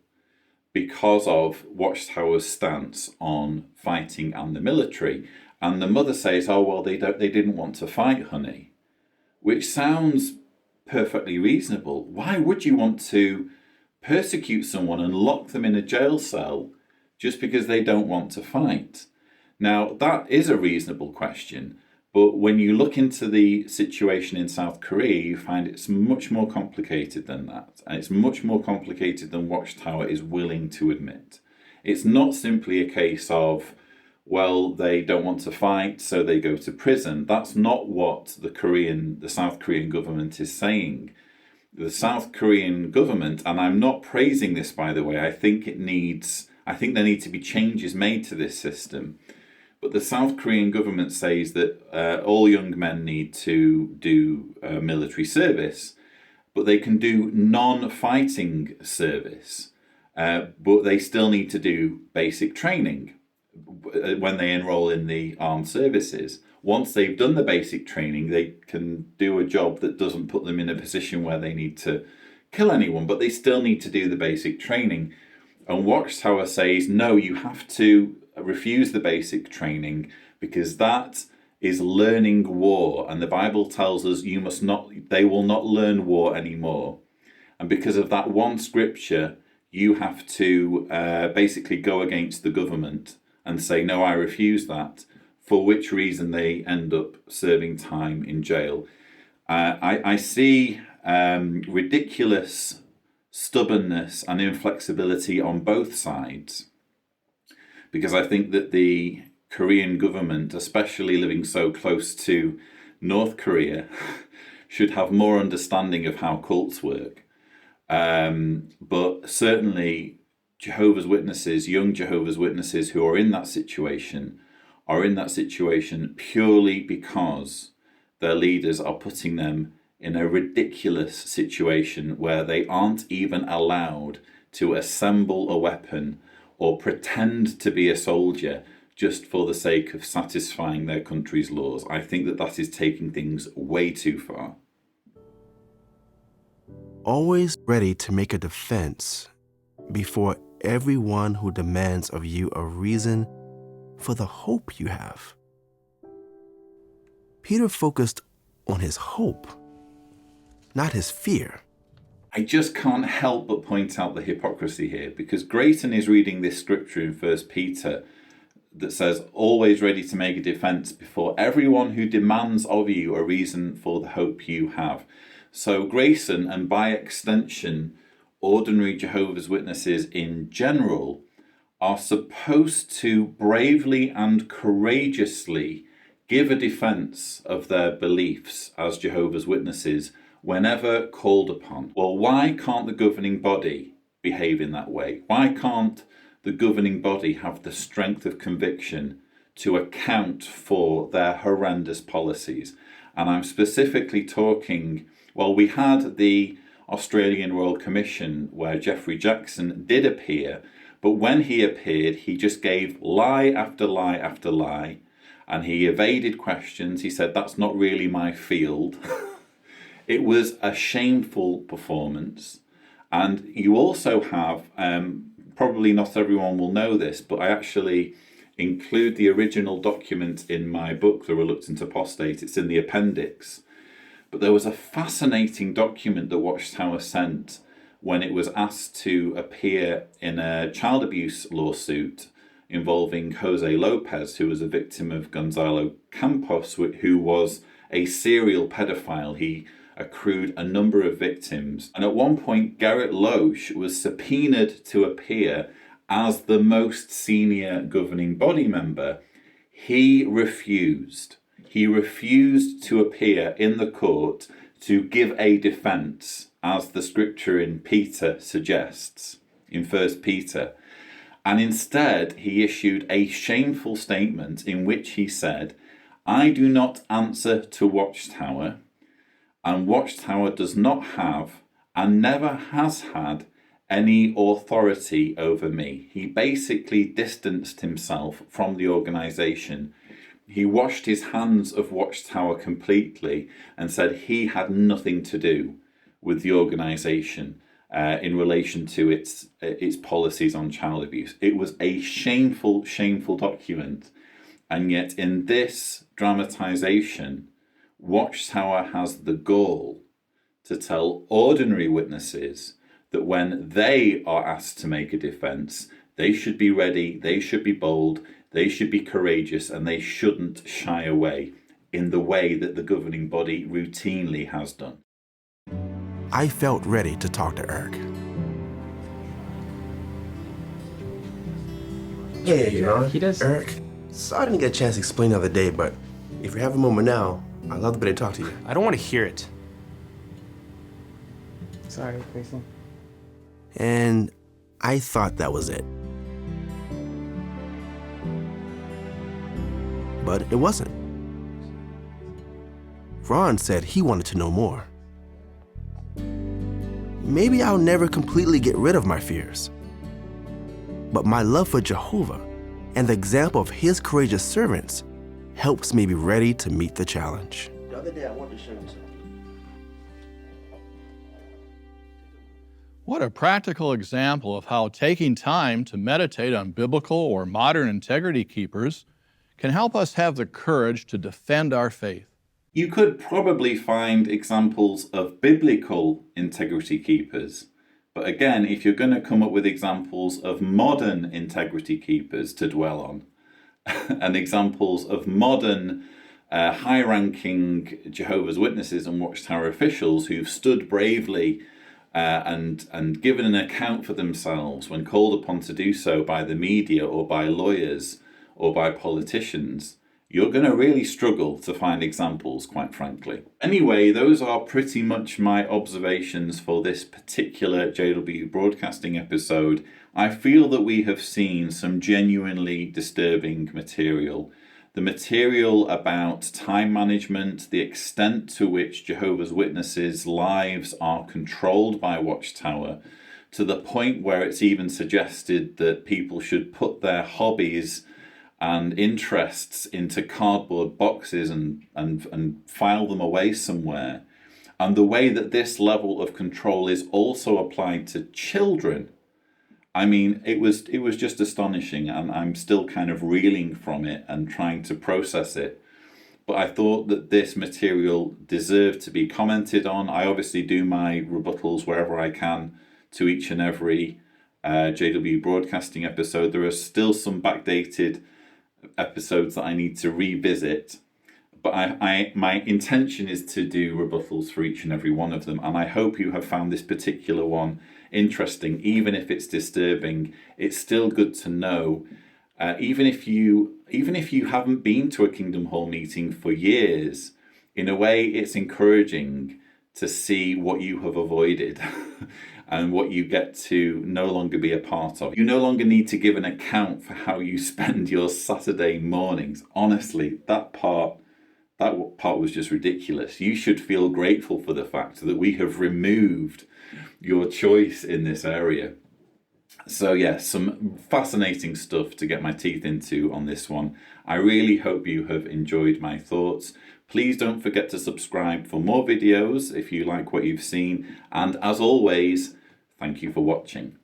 because of Watchtower's stance on fighting and the military. And the mother says, oh, well, they didn't want to fight, honey, which sounds perfectly reasonable. Why would you want to persecute someone and lock them in a jail cell just because they don't want to fight? Now, that is a reasonable question, but when you look into the situation in South Korea, you find it's much more complicated than that. And it's much more complicated than Watchtower is willing to admit. It's not simply a case of, well, they don't want to fight, so they go to prison. That's not what the South Korean government is saying. The South Korean government, and I'm not praising this, by the way, I think there need to be changes made to this system. But the South Korean government says that all young men need to do military service, but they can do non-fighting service, but they still need to do basic training when they enroll in the armed services. Once they've done the basic training, they can do a job that doesn't put them in a position where they need to kill anyone, but they still need to do the basic training. And Watchtower says, no, you have to refuse the basic training because that is learning war, and the Bible tells us they will not learn war anymore. And because of that one scripture, you have to basically go against the government and say, no, I refuse that, for which reason they end up serving time in jail. I see ridiculous stubbornness and inflexibility on both sides, because I think that the Korean government, especially living so close to North Korea, should have more understanding of how cults work. But certainly Jehovah's Witnesses, young Jehovah's Witnesses who are in that situation purely because their leaders are putting them in a ridiculous situation where they aren't even allowed to assemble a weapon or pretend to be a soldier just for the sake of satisfying their country's laws. I think that that is taking things way too far. Always ready to make a defense before everyone who demands of you a reason for the hope you have. Peter focused on his hope, not his fear. I just can't help but point out the hypocrisy here, because Grayson is reading this scripture in 1 Peter that says, always ready to make a defense before everyone who demands of you a reason for the hope you have. So Grayson, and by extension, ordinary Jehovah's Witnesses in general, are supposed to bravely and courageously give a defense of their beliefs as Jehovah's Witnesses whenever called upon. Well, why can't the governing body behave in that way? Why can't the governing body have the strength of conviction to account for their horrendous policies? And I'm specifically talking, well, we had the Australian Royal Commission where Geoffrey Jackson did appear, but when he appeared, he just gave lie after lie after lie, and he evaded questions. He said, that's not really my field. It was a shameful performance. And you also have, probably not everyone will know this, but I actually include the original document in my book, The Reluctant Apostate. It's in the appendix. But there was a fascinating document that Watchtower sent when it was asked to appear in a child abuse lawsuit involving Jose Lopez, who was a victim of Gonzalo Campos, who was a serial pedophile. He accrued a number of victims. And at one point, Gerrit Loesch was subpoenaed to appear as the most senior governing body member. He refused. He refused to appear in the court to give a defense, as the scripture in Peter suggests, in 1 Peter. And instead, he issued a shameful statement in which he said, I do not answer to Watchtower, and Watchtower does not have and never has had any authority over me. He basically distanced himself from the organization. He washed his hands of Watchtower completely and said he had nothing to do with the organization in relation to its policies on child abuse. It was a shameful, shameful document. And yet in this dramatization, Watchtower has the gall to tell ordinary witnesses that when they are asked to make a defense, they should be ready, they should be bold, they should be courageous, and they shouldn't shy away in the way that the governing body routinely has done. I felt ready to talk to Eric. Yeah, Your Honor. He does. Eric, so I didn't get a chance to explain the other day, but if you have a moment now, I'd love to be able to talk to you. I don't want to hear it. Sorry, Grayson. And I thought that was it. But it wasn't. Ron said he wanted to know more. Maybe I'll never completely get rid of my fears. But my love for Jehovah and the example of his courageous servants helps me be ready to meet the challenge. The other day I wanted to show you something. What a practical example of how taking time to meditate on biblical or modern integrity keepers can help us have the courage to defend our faith. You could probably find examples of biblical integrity keepers. But again, if you're going to come up with examples of modern integrity keepers to dwell on, and examples of modern high-ranking Jehovah's Witnesses and Watchtower officials who've stood bravely and given an account for themselves when called upon to do so by the media or by lawyers or by politicians, you're going to really struggle to find examples, quite frankly. Anyway, those are pretty much my observations for this particular JW Broadcasting episode. I feel that we have seen some genuinely disturbing material. The material about time management, the extent to which Jehovah's Witnesses' lives are controlled by Watchtower, to the point where it's even suggested that people should put their hobbies and interests into cardboard boxes and file them away somewhere. And the way that this level of control is also applied to children. I mean, it was just astonishing, and I'm still kind of reeling from it and trying to process it. But I thought that this material deserved to be commented on. I obviously do my rebuttals wherever I can to each and every JW Broadcasting episode. There are still some backdated episodes that I need to revisit, but my intention is to do rebuttals for each and every one of them, and I hope you have found this particular one interesting. Even if it's disturbing, it's still good to know. Even if you haven't been to a Kingdom Hall meeting for years, in a way it's encouraging to see what you have avoided and what you get to no longer be a part of. You no longer need to give an account for how you spend your Saturday mornings. Honestly, that part was just ridiculous. You should feel grateful for the fact that we have removed your choice in this area. So yes, some fascinating stuff to get my teeth into on this one. I really hope you have enjoyed my thoughts. Please don't forget to subscribe for more videos if you like what you've seen. And as always, thank you for watching.